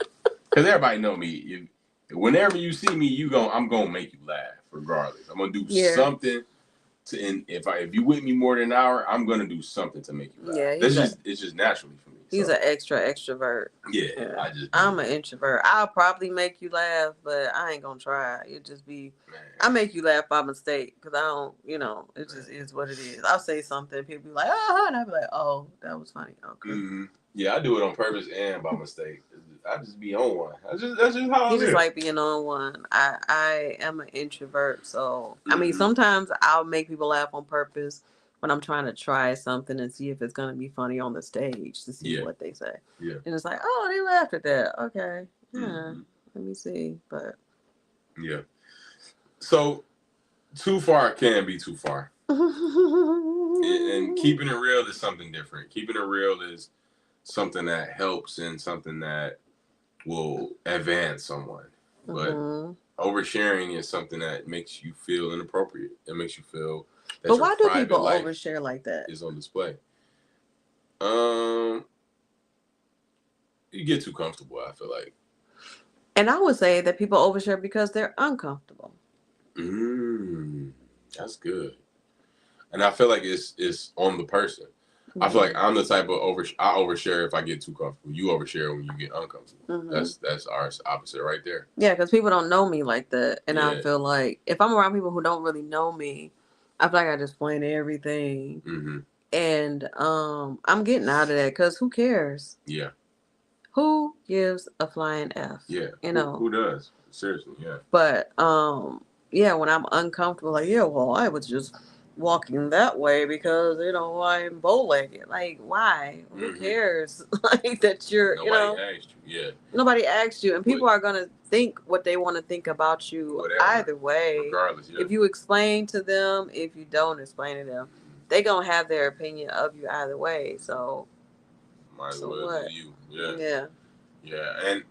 Because everybody know me. Whenever you see me, I'm gonna make you laugh regardless. I'm gonna do something. If you with me more than an hour, I'm gonna do something to make you laugh. Yeah, it's just naturally for me. He's an extrovert. Yeah. I'm an introvert. I'll probably make you laugh, but I ain't gonna try. It'll just be, I make you laugh by mistake, because I don't, it just is what it is. I'll say something, people be like, oh, and I'll be like, oh, that was funny. Okay. Mm-hmm. Yeah, I do it on purpose and by mistake. just be on one. That's just how I You just live. like being on one. I am an introvert, so I mean, Mhm. sometimes I'll make people laugh on purpose when I'm trying to try something and see if it's gonna be funny on the stage to see Yeah. what they say. Yeah. And it's like, oh, they laughed at that. Okay, yeah. Mhm. Let me see, but Yeah. So too far can be too far. And keeping it real is something different. Keeping it real is something that helps and something that will advance someone. But oversharing is something that makes you feel inappropriate. It makes you feel that But your why do private people life overshare like that? is on display. You get too comfortable, I feel like. And I would say that people overshare because they're uncomfortable. That's good. And I feel like it's on the person. I feel like I'm the type of I overshare if I get too comfortable. You overshare when you get uncomfortable. That's our opposite right there. Yeah, because people don't know me like that, and Yeah. I feel like if I'm around people who don't really know me, I feel like I just explain everything, and I'm getting out of that because who cares? Yeah. Who gives a flying F? Yeah. You know. Who does? Seriously, yeah. But yeah, when I'm uncomfortable, like, yeah, well, I was just walking that way because I'm bow-legged. Like, why? Who cares? Like that you're Nobody asked you. Yeah. Nobody asked you, and people are gonna think what they want to think about you Whatever. either way. Regardless, yeah. If you explain to them, if you don't explain to them, they gonna have their opinion of you either way. So might as well what? do you. Yeah. Yeah. Yeah, and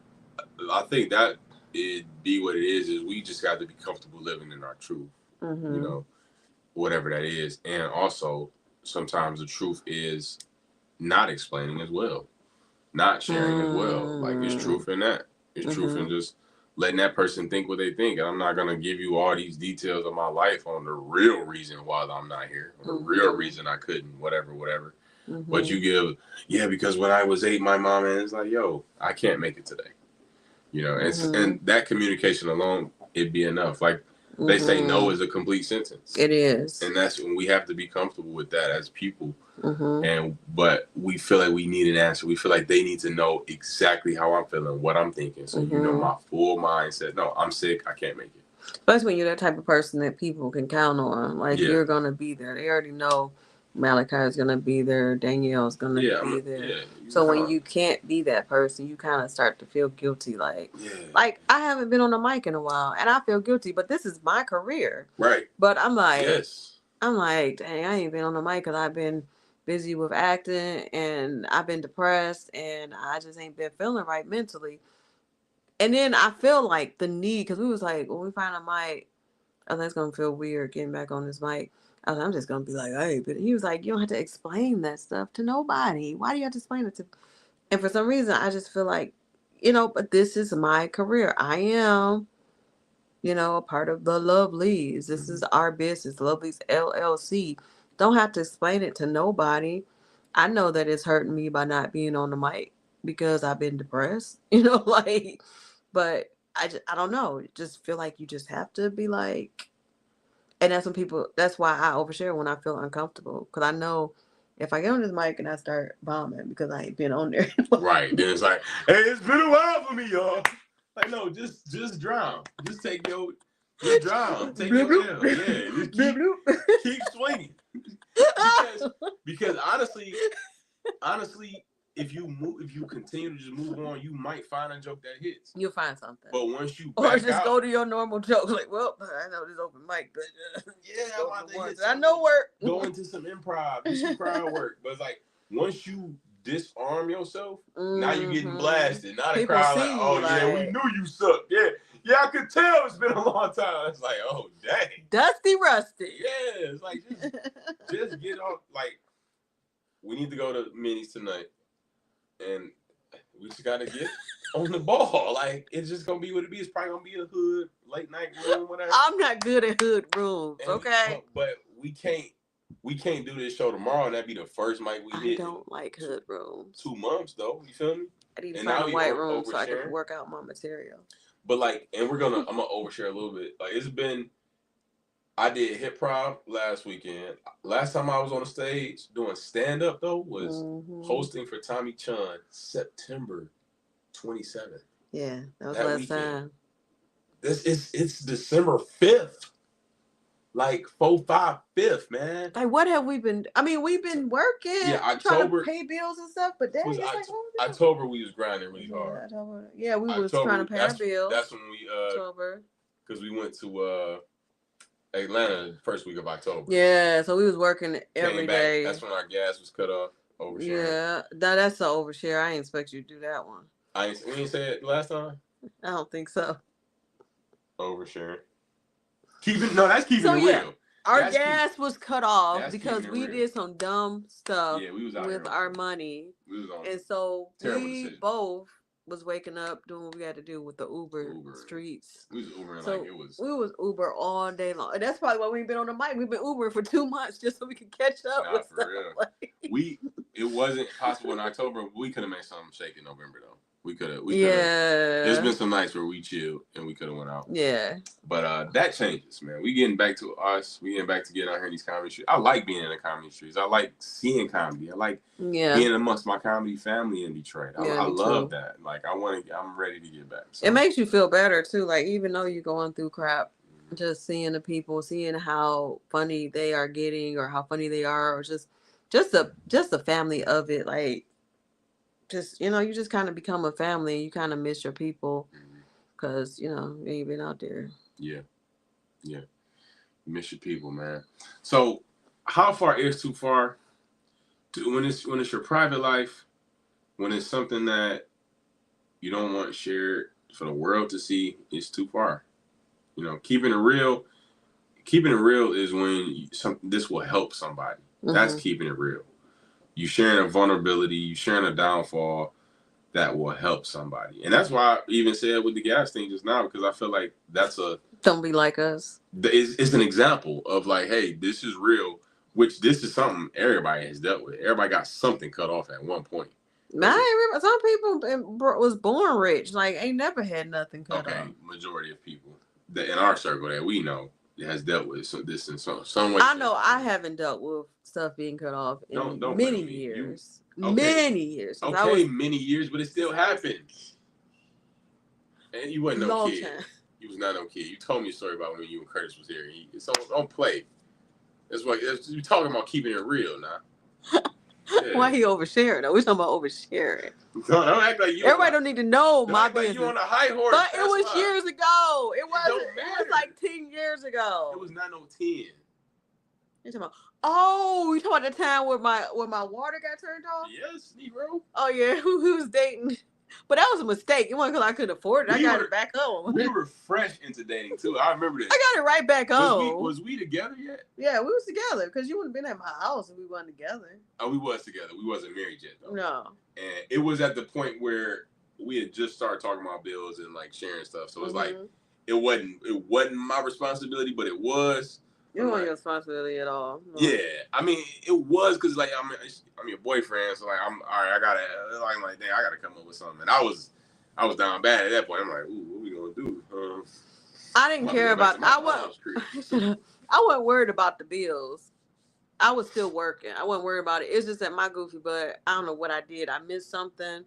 I think that it be what it is we just got to be comfortable living in our truth. You know, whatever that is, and also sometimes the truth is not explaining as well, not sharing as well. Like it's truth in that. It's truth in just letting that person think what they think. And I'm not gonna give you all these details of my life on the real reason why I'm not here, or the real reason I couldn't, whatever. But you give, yeah, because when I was 8, my mom, and it's like, yo, I can't make it today. You know, and that communication alone, it'd be enough. Like they say, no is a complete sentence. It is, and that's when we have to be comfortable with that as people. But we feel like we need an answer. We feel like they need to know exactly how I'm feeling, what I'm thinking. So my full mindset. No, I'm sick. I can't make it. Especially when you're that type of person that people can count on. Like you're gonna be there. They already know Malachi is gonna be there. Danielle's gonna be there. Yeah, so when you can't be that person, you kind of start to feel guilty. Like I haven't been on the mic in a while, and I feel guilty. But this is my career, right? But I'm like, dang, I ain't been on the mic because I've been busy with acting, and I've been depressed, and I just ain't been feeling right mentally. And then I feel like the need, because we was like, when we find a mic, I think it's going to feel weird getting back on this mic. I was like, I'm just going to be like, hey, but he was like, you don't have to explain that stuff to nobody. Why do you have to explain it to? And for some reason, I just feel like, but this is my career. I am, a part of the LuvLees. This is our business, LuvLees LLC. Don't have to explain it to nobody. I know that it's hurting me by not being on the mic because I've been depressed, but I don't know. Just feel like you just have to be like, and that's why I overshare when I feel uncomfortable. Because I know if I get on this mic and I start bombing because I ain't been on there. Right. Then it's like, hey, it's been a while for me, y'all. Like, no, just drown. Just drown. Take your L. Yeah. Just keep swinging. Because honestly, if you continue to just move on, you might find a joke that hits. You'll find something. But once you or just go to your normal joke, like, well, I know this open mic, but I'm about to hit I know work. Go into some improv, do some crowd work. But it's like once you disarm yourself, now you're getting blasted. Now the crowd like, oh yeah, we knew you sucked. Yeah, I could tell it's been a long time. It's like, oh dang, dusty, rusty. Yeah, it's like just get on. Like we need to go to Minnie's tonight, and we just gotta get on the ball. Like it's just gonna be what it be. It's probably gonna be a hood late night room, whatever. I'm not good at hood rooms, okay? But we can't do this show tomorrow. And that'd be the first mic we hit. I don't like hood rooms. 2 months though. You feel me? I need to find a white room so I can work out my material. But like, and I'm gonna overshare a little bit. Like I did hip hop last weekend. Last time I was on the stage doing stand up though was hosting for Tommy Chun September 27. Yeah, that was That last weekend. time. It's December 5th. Like 4, 5, 5th, man. Like, what have we been? I mean, we've been working, trying October. to pay bills and stuff. But dang, Was it's like, October we was grinding really hard. Yeah, we was October, trying to pay our bills. That's when we October. because we went to Atlanta the first week of October. Yeah, so we was working every day. That's when our gas was cut off. Oversharing. Yeah, that's an overshare. I ain't expect you to do that one. We ain't say it last time. I don't think so. Oversharing. That's keeping it real. Our gas was cut off because we real. did some dumb stuff we was with our money. We was on and so we decision. both was waking up doing what we had to do with the Uber. Streets. We was Ubering so like it was. We was Uber all day long. And that's probably why we ain't been on the mic. We've been Ubering for 2 months just so we could catch up with for stuff. Real. It wasn't possible in October. We could have made something shake in November though. We could have. Yeah. There's been some nights where we chilled and we could have went out. Yeah. But that changes, man. We getting back to us. We getting back to getting out here in these comedy streets. I like being in the comedy streets. I like seeing comedy. I like being amongst my comedy family in Detroit. I love that. Like I'm ready to get back. So. It makes you feel better too. Like even though you're going through crap, just seeing the people, seeing how funny they are getting or how funny they are, or just the family of it. Like just, you just kind of become a family and you kind of miss your people because, you ain't been out there. Yeah. You miss your people, man. So how far is too far when it's your private life, when it's something that you don't want shared for the world to see, it's too far. Keeping it real is when this will help somebody. That's keeping it real. You sharing a vulnerability, you sharing a downfall that will help somebody. And that's why I even said with the gas thing just now, because I feel like that's don't be like us. It's an example of like, hey, this is real, which this is something everybody has dealt with. Everybody got something cut off at one point. Man, some people was born rich, like ain't never had nothing cut off. Majority of people that in our circle that we know has dealt with this in some way. I know I haven't dealt with stuff being cut off in many years. Many years. Okay, many years, but it still happens. And you wasn't no kid. Time. You was not no kid. You told me a story about when you and Curtis was here. So don't play. That's why you're talking about keeping it real now. Yeah. Why he oversharing though? We're talking about oversharing. Don't act like you. Everybody don't need to know my business. You on a high horse. But it was years ago. It was like 10 years ago. It was not no 10. You talking about? Oh, you talking about the time where my water got turned off? Yes, Negro. Oh yeah, who was dating? But that was a mistake. It wasn't because I couldn't afford it. I got it back home. We were fresh into dating too. I remember this. I got it right back home. Was we together yet? Yeah, we was together because you wouldn't have been at my house if we weren't together. Oh, we was together. We wasn't married yet though. No. And it was at the point where we had just started talking about bills and like sharing stuff. So it's like it wasn't my responsibility, but it was. It wasn't your responsibility at all. No. Yeah, I mean, it was because like I'm your boyfriend, so like I'm all right. I gotta come up with something. And I was down bad at that point. I'm like, ooh, what we gonna do? I didn't care about. I wasn't worried about the bills. I was still working. I wasn't worried about it. It's just that my goofy butt. I don't know what I did. I missed something.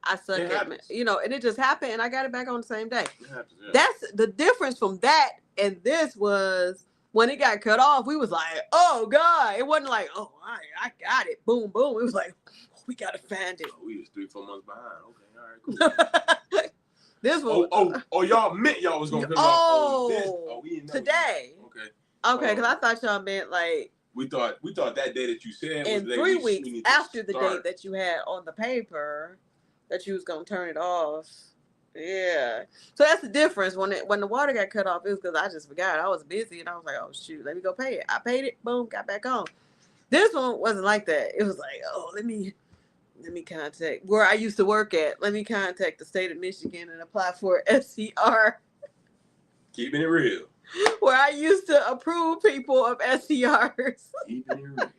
I suck at it, and it just happened, and I got it back on the same day. It happens, yeah. That's the difference from that and this was. When it got cut off, we was like, oh, God. It wasn't like, oh, I got it. Boom, boom. It was like, we got to find it. Oh, we was 3-4 months behind. Okay, all right, cool. This was. Y'all meant y'all was going to cut off. We didn't know. Today. Okay, because I thought y'all meant like. We thought that day that you said was 3 weeks after the date that you had on the paper that you was going to turn it off. Yeah, so that's the difference. When the water got cut off, it was because I just forgot. I was busy and I was like, "Oh shoot, let me go pay it." I paid it. Boom, got back on. This one wasn't like that. It was like, "Oh, let me contact where I used to work at. Let me contact the state of Michigan and apply for SCR." Keeping it real. Where I used to approve people of SCRs. Keeping it real.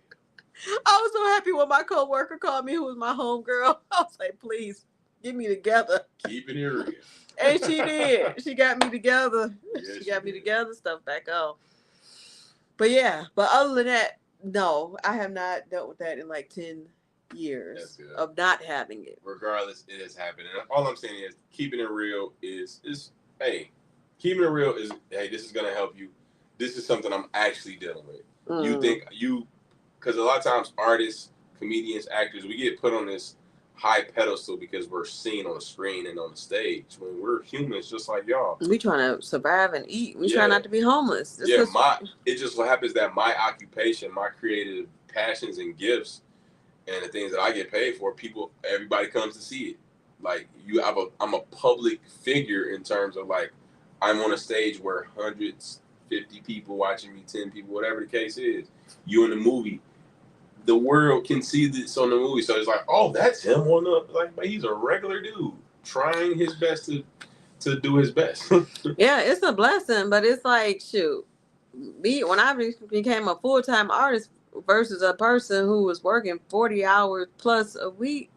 I was so happy when my coworker called me, who was my homegirl. I was like, "Please. Get me together." Keeping it real. And she did. She got me together. Yes, she got me together, stuff back on. But yeah, other than that, no, I have not dealt with that in like 10 years good. of not having it. Regardless, it has happened. And all I'm saying is keeping it real is hey, keeping it real is, hey, this is gonna help you. This is something I'm actually dealing with. You think because a lot of times artists, comedians, actors, we get put on this high pedestal because we're seen on the screen and on the stage when we're humans just like y'all. We trying to survive and eat. We try not to be homeless. It just so happens that my occupation, my creative passions and gifts and the things that I get paid for, everybody comes to see it. Like I'm a public figure in terms of like, I'm on a stage where hundreds, 50 people watching me, 10 people, whatever the case is. You in the movie, the world can see this on the movie, so it's like, oh, that's him on the like, but he's a regular dude trying his best to do his best. Yeah, it's a blessing, but it's like, shoot, when I became a full-time artist versus a person who was working 40 hours plus a week,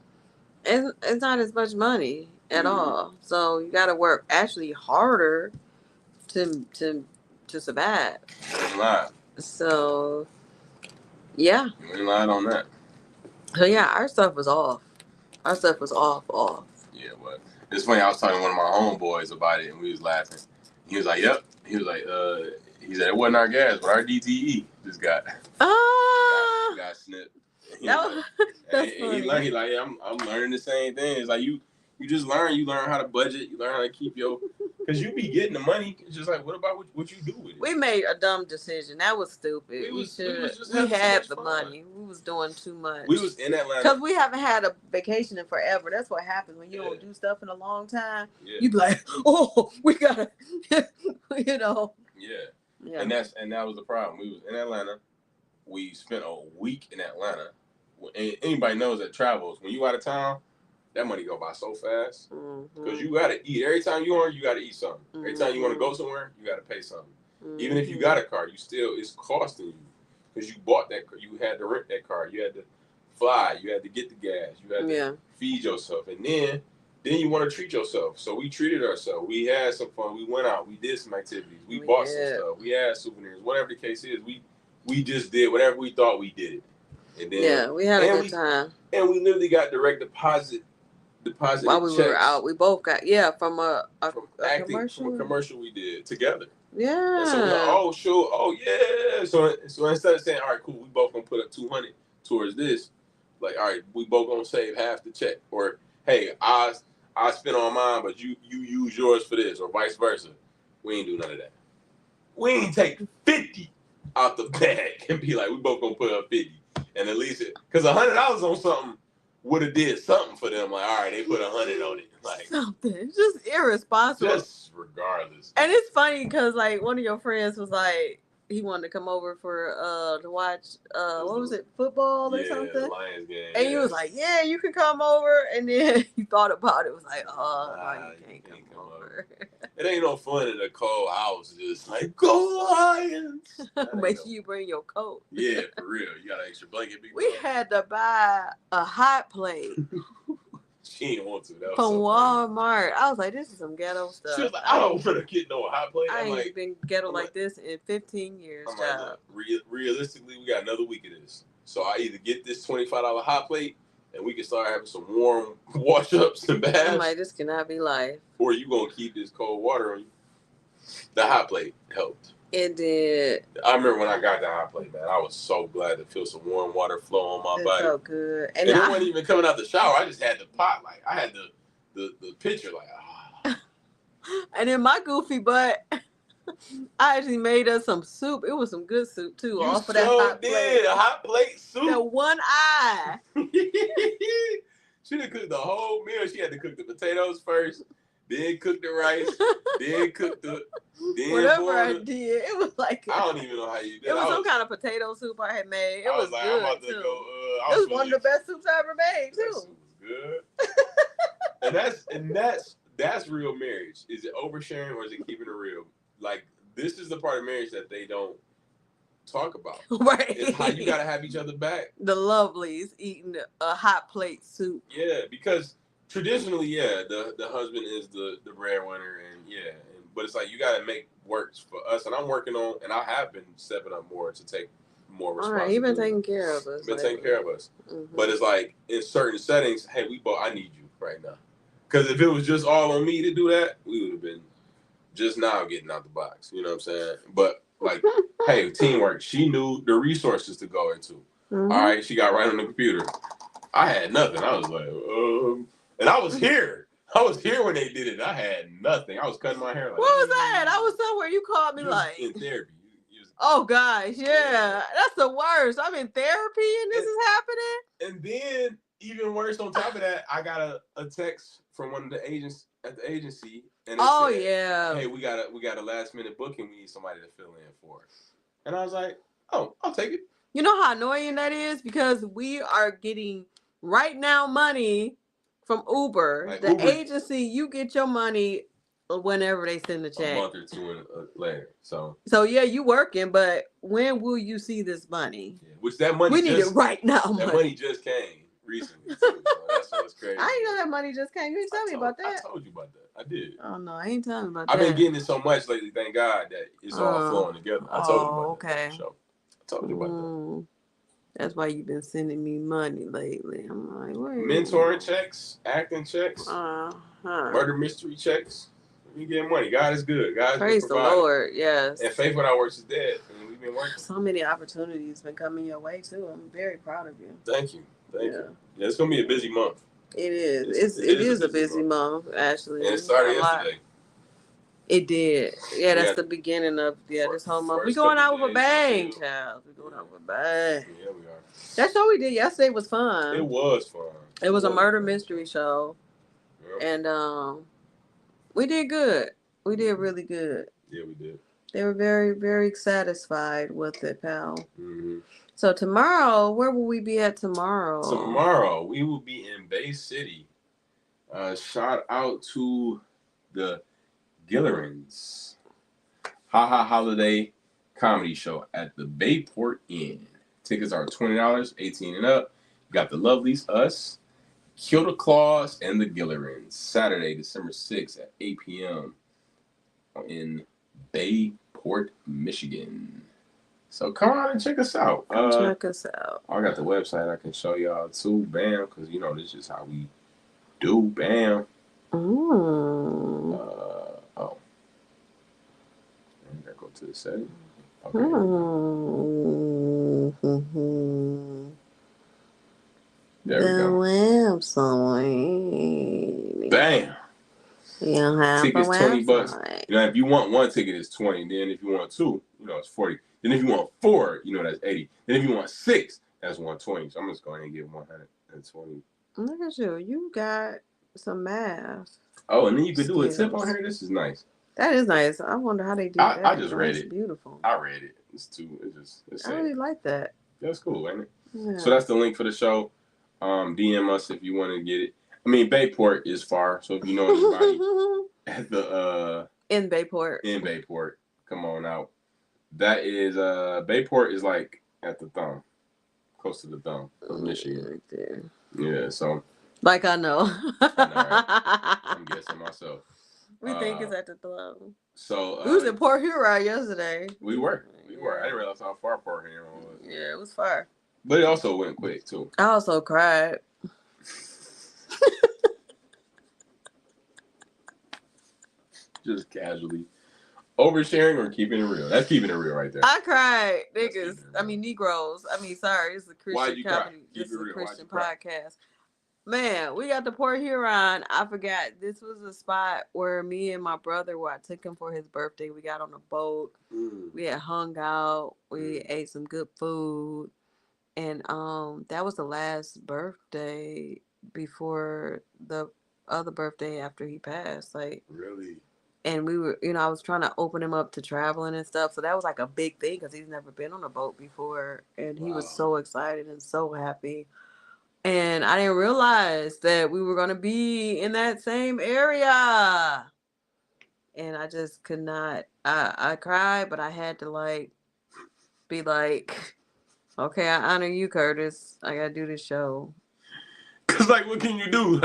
it's not as much money at all. So you got to work actually harder to survive. So yeah, You ain't lying on that. so yeah, our stuff was off. Our stuff was off. Yeah, but it's funny. I was talking to one of my homeboys about it, and we was laughing. He was like, "Yep." He was like, he said it wasn't our gas, but our DTE just got snipped. No, that's funny. He like, yeah, I'm learning the same thing. It's like you just learn. You learn how to budget. You learn how to keep because you be getting the money. It's just like, what about what you do with it? We made a dumb decision. That was stupid. We had the money. We was doing too much. We was in Atlanta because we haven't had a vacation in forever. That's what happens when you don't do stuff in a long time. Yeah. You be like, oh, we gotta, you know. Yeah. And that was the problem. We was in Atlanta. We spent a week in Atlanta. And anybody knows that travels, when you out of town, that money go by so fast. Because you gotta eat. Every time you gotta eat something. Every time you want to go somewhere, you gotta pay something. Even if you got a car, it's costing you. Because you bought that car, you had to rent that car, you had to fly, you had to get the gas, you had to feed yourself. And then you want to treat yourself. So we treated ourselves. We had some fun. We went out. We did some activities. We bought some stuff. We had souvenirs. Whatever the case is, we just did whatever we thought we did it. And then we had a good time. And we literally got direct deposit while we checks were out. We both got from a commercial. From a commercial we did together. Yeah. And so we're like, oh sure, oh yeah. So instead of saying, all right, cool, we both gonna put up $200 towards this, like, all right, we both gonna save half the check, or hey, I spent on mine, but you use yours for this, or vice versa. We ain't do none of that. We ain't take 50 out the bag and be like, we both gonna put up 50, and at least because $100 on something would have did something for them. Like, all right, they put 100 on it. Like something, just irresponsible. Just regardless. And it's funny because like one of your friends was like, he wanted to come over for to watch what was it, football or something? Lions game. And he was like, yeah, you can come over. And then he thought about it, was like, you can't come over. It ain't no fun in a cold house. Just like, go Lions. Make sure you bring your coat. Yeah, for real. You got an extra blanket. We had to buy a hot plate. She didn't want to. That was from so Walmart. I was like, this is some ghetto stuff. She was like, I don't want to get no hot plate. I ain't been ghetto like this in 15 years, child. Realistically, we got another week of this. So I either get this $25 hot plate and we can start having some warm wash-ups and baths. I'm like, this cannot be life. Or you going to keep this cold water on you. The hot plate helped. It did. I remember when I got the hot plate, man, I was so glad to feel some warm water flow on my body. So good. And it wasn't even coming out the shower. I just had the pot. Like, I had the pitcher, like, ah. And in my goofy butt, I actually made us some soup. It was some good soup, too. You off of that hot plate. A hot plate soup. The one eye. She done cooked the whole meal. She had to cook the potatoes first, then cook the rice, then cook the... Whatever I did, it was like... I don't even know how you did it. It was some kind of potato soup I had made. It was like, good, I'm about to too. Go, it was one of the best soups I ever made, too. That soup was good. and that's real marriage. Is it oversharing or is it keeping it real? Like, this is the part of marriage that they don't talk about. Right. It's how you got to have each other back. The LuvLees eating a hot plate soup. Yeah, because traditionally, the husband is the breadwinner, but it's like you got to make works for us. And I'm working on, and I have been stepping up more to take more All responsibility. right, he been taking care of us. Been taking care of us. Mm-hmm. But it's like in certain settings, hey, I need you right now. Because if it was just all on me to do that, we would have been just now getting out the box. You know what I'm saying? But like, hey, teamwork. She knew the resources to go into. Mm-hmm. All right, she got right on the computer. I had nothing. I was like, and I was here. I was here when they did it. I had nothing. I was cutting my hair. Like, what was that? I was somewhere. You called me like in therapy. Oh gosh, yeah, that's the worst. I'm in therapy and this is happening. And then even worse, on top of that, I got a text from one of the agents at the agency, and it said, yeah, hey, we got a last minute booking. We need somebody to fill in for it. And I was like, oh, I'll take it. You know how annoying that is because we are getting right now money from Uber. Like the Uber, agency, you get your money whenever they send the check. A month or two later. So yeah, you working, but when will you see this money? Yeah, which that money we need it right now. That money just came recently too. So that's what's crazy. I didn't know that money just came. You didn't tell me about that. I told you about that. I did. Oh no, I ain't telling me about I've that. been getting it so much lately. Thank God that it's all flowing together. I told you about that. So I told you about that. That's why you've been sending me money lately. I'm like, wait. Mentoring checks, acting checks, murder mystery checks. We get money. God is good. God is Praise the Lord. Yes. And faith without works is dead. And we've been working. So many opportunities been coming your way too. I'm very proud of you. Thank you. Thank you. Yeah, it's gonna be a busy month. It is. It is a busy month, actually. And it started yesterday. It did. Yeah, that's the beginning of this whole month. We going out with a bang, child. We going out with a bang. Yeah, we are. That show we did yesterday was fun. It was fun. It was a murder mystery show. Yep. And we did good. We did really good. Yeah, we did. They were very, very satisfied with it, pal. Mm-hmm. So tomorrow, where will we be at tomorrow? Tomorrow, we will be in Bay City. Shout out to the Gillerins. Ha Holiday Comedy Show at the Bayport Inn. Tickets are $20, 18 and up. You got the LuvLees, us, Kill the Claws, and the Gillerins. Saturday, December 6th at 8 p.m. in Bayport, Michigan. So come on and check us out. Check us out. I got the website I can show y'all too. Bam, because you know this is how we do. Bam. Oh. I gotta go to the setting. Okay. There we go. Website. Bam. You have tickets $20. Website. You know, if you want one ticket, it's $20. Then if you want two, you know, it's $40. Then if you want four, you know, that's $80. Then if you want six, that's $120. So I'm just going to give $120. Look at you. You got some math. Oh, and then you could do a tip on here. This is nice. That is nice. I wonder how they do that. I just read it. Beautiful. I read it. It's I really like that. That's cool, ain't it? Yeah. So that's the link for the show. DM us if you want to get it. I mean, Bayport is far, so if you know anybody at the in Bayport, come on out. That is Bayport is like at the thumb, close to the thumb of Michigan. Right there. Yeah, so like I know. right? I'm guessing myself. We think it's at the thumb. So we was in Port Huron yesterday. We were. I didn't realize how far Port Huron was. Yeah, it was far. But it also went quick too. I also cried. Just casually. Oversharing or keeping it real? That's keeping it real right there. I cried, niggas. I mean, Negroes. Sorry, it's a Christian comedy. It's a Christian podcast. Man, we got to Port Huron. I forgot. This was a spot where me and my brother, where I took him for his birthday. We got on a boat. We had hung out. We ate some good food. And that was the last birthday before the other birthday after he passed. Like, really? And we were, I was trying to open him up to traveling and stuff. So that was like a big thing because he's never been on a boat before. And he was so excited and so happy. And I didn't realize that we were going to be in that same area. And I just could not. I cried, but I had to be like, okay, I honor you, Curtis. I got to do this show. Because what can you do?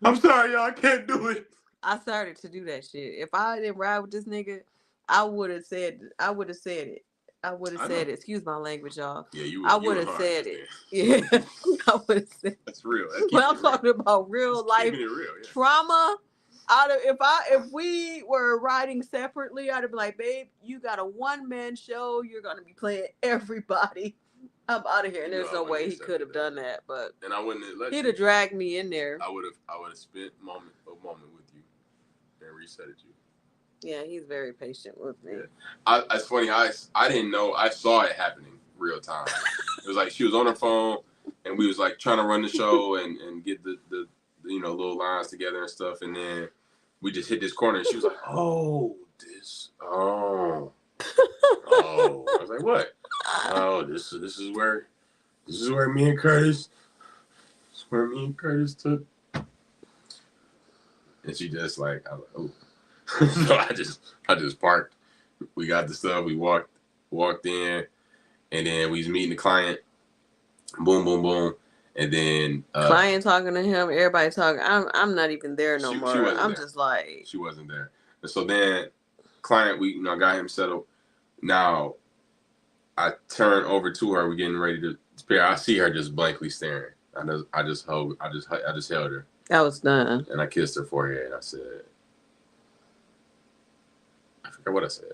I'm sorry, y'all, I can't do it. I started to do that shit. If I didn't ride with this nigga, I would have said it. I would have I said know. it. Excuse my language, y'all. Yeah, you. I You would and have her said understand. it. Yeah, I would have said. That's real. That's But I'm keeping it real. talking about real Just life keeping it real. Yeah. trauma. If we were riding separately, I'd be like, babe, you got a one-man show. You're gonna be playing everybody. I'm out of here. And You know there's I no wouldn't way he accept could have that. done that, but And I wouldn't have let he'd you. have dragged me in there. I would have spent a moment with you and reset you. Yeah, he's very patient with me. Yeah. It's funny. I didn't know. I saw it happening real time. It was like she was on her phone and we was like trying to run the show and get the little lines together and stuff. And then we just hit this corner and she was like, oh. I was like, what? Oh, this is where me and Curtis. This is where me and Curtis took. And she just like, I was like, oh. So I just parked. We got the stuff. We walked in, and then we was meeting the client. Boom, boom, boom, and then client talking to him, everybody talking. I'm not even there no more. She wasn't I'm there. just like, she wasn't there. And so then client, we got him settled. Now I turn over to her. We're getting ready to pair. I see her just blankly staring. I just held her. I was done. And I kissed her forehead. And I said, I forgot what I said.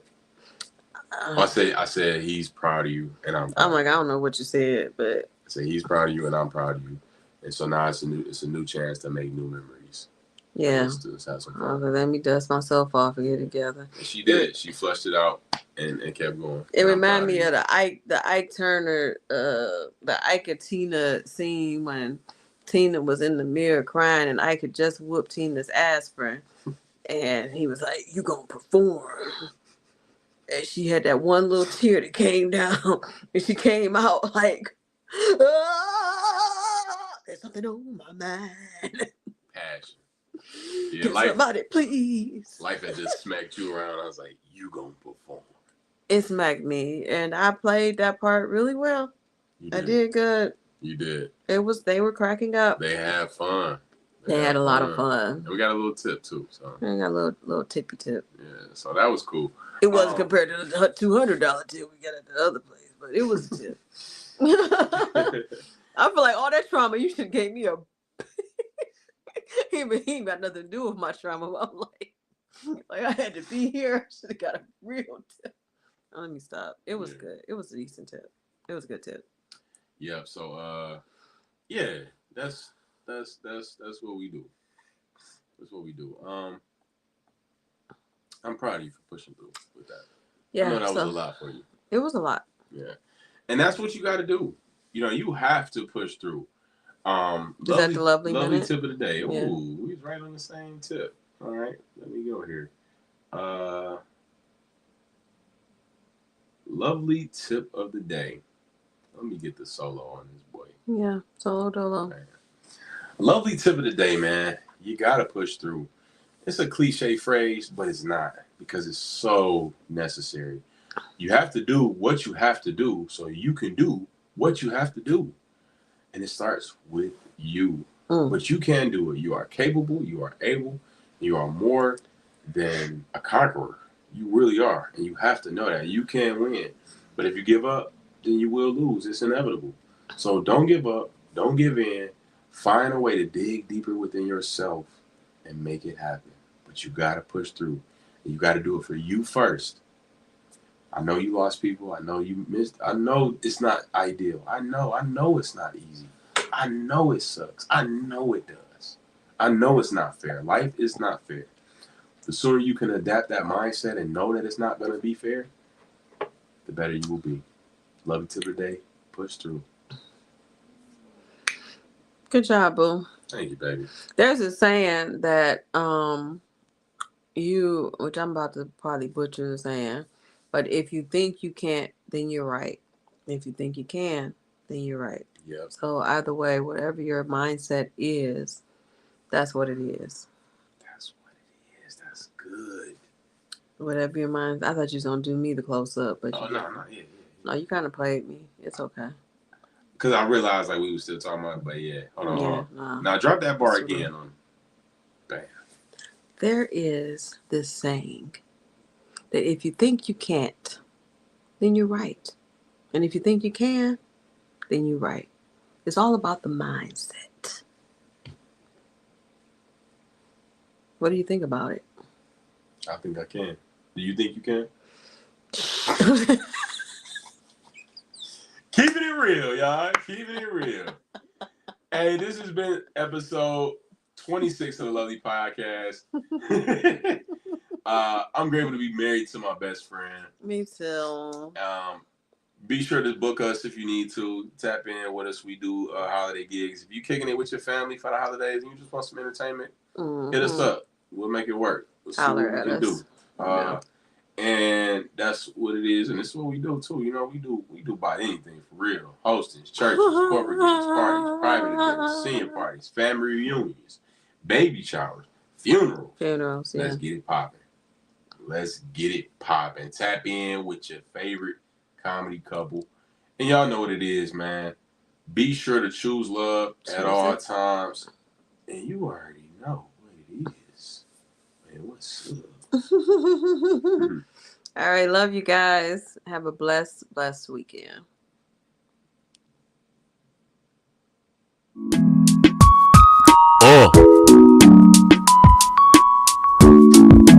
I said he's proud of you, and I'm. I'm like, I don't know what you said, but I said he's proud of you, and I'm proud of you, and so now it's a new chance to make new memories. yeah. Let's have some fun. Okay, let me dust myself off and get together. And she did. She flushed it out and kept going. It reminded me of the Ike Turner, the Ike and Tina scene when Tina was in the mirror crying and Ike had just whooped Tina's aspirin. And he was like, you gonna perform. And she had that one little tear that came down. And she came out like, there's something on my mind. Passion. Yeah, Can somebody please? Life had just smacked you around. I was like, you gonna perform. It smacked me. And I played that part really well. I did good. You did. They were cracking up. They had fun. They had a lot of fun. And we got a little tip too. So I got a little tippy tip. Yeah, so that was cool. It wasn't compared to the $200 tip we got at the other place, but it was a tip. I feel like all that trauma, you should have gave me a. he ain't got nothing to do with my trauma. I'm like I had to be here. Should have got a real tip. Let me stop. It was good. It was a decent tip. It was a good tip. Yeah. So yeah, that's what we do. That's what we do. I'm proud of you for pushing through with that. Yeah, I know that was a lot for you. It was a lot. Yeah, and that's what you got to do. You have to push through. Is that the LuvLee tip of the day? Yeah. Ooh, we was right on the same tip. All right, let me go here. LuvLee tip of the day. Let me get the solo on this boy. Yeah, solo dolo. Okay. LuvLee tip of the day, man. You gotta push through. It's a cliche phrase, but it's not, because it's so necessary. You have to do what you have to do so you can do what you have to do. And it starts with you. But you can do it. You are capable. You are able. You are more than a conqueror. You really are. And you have to know that. You can win. But if you give up, then you will lose. It's inevitable. So don't give up. Don't give in. Find a way to dig deeper within yourself and make it happen. But you got to push through. And you got to do it for you first. I know you lost people. I know you missed. I know it's not ideal. I know it's not easy. I know it sucks. I know it does. I know it's not fair. Life is not fair. The sooner you can adapt that mindset and know that it's not going to be fair, the better you will be. Love you till the day. Push through. Good job, boo. Thank you, baby. There's a saying that which I'm about to probably butcher the saying, but if you think you can't, then you're right. If you think you can, then you're right. Yep. So either way, whatever your mindset is, that's what it is. That's what it is. That's good. Whatever your mind. I thought you was gonna do me the close up, but yeah. No, you kind of played me. It's okay. Because I realized like we were still talking about it, but yeah. Hold on. Nah. Now drop that bar again on. Bam. There is this saying that if you think you can't, then you're right. And if you think you can, then you're right. It's all about the mindset. What do you think about it? I think I can. Do you think you can? Keeping it real, y'all. Keeping it real. Hey, this has been episode 26 of the LuvLee Podcast. I'm grateful to be married to my best friend. Me too. Be sure to book us if you need to. Tap in with us. We do holiday gigs. If you kicking it with your family for the holidays and you just want some entertainment, hit us up. We'll make it work. We'll see what we can do. And that's what it is, and this is what we do too. You know, we do about anything for real. Hostings, churches, corporate gigs, parties, private events, senior parties, family reunions, baby showers, funerals. Funerals, yeah. Let's get it popping. Let's get it popping. Tap in with your favorite comedy couple. And y'all know what it is, man. Be sure to choose love at all times. And you already know what it is. Man, what's up? All right, love you guys. Have a blessed weekend.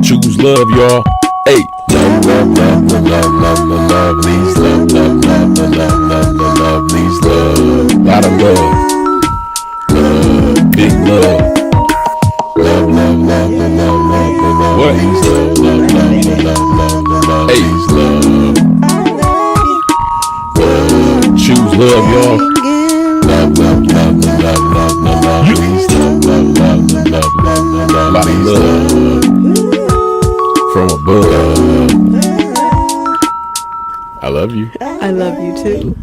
Choose love, y'all. Hey, love, LuvLee's love, LuvLee's love. Lot of love, big love. Love, what? Hey, love. Choose love, y'all. Love, LuvLee's love, lot of love from above. I love you. I love you too.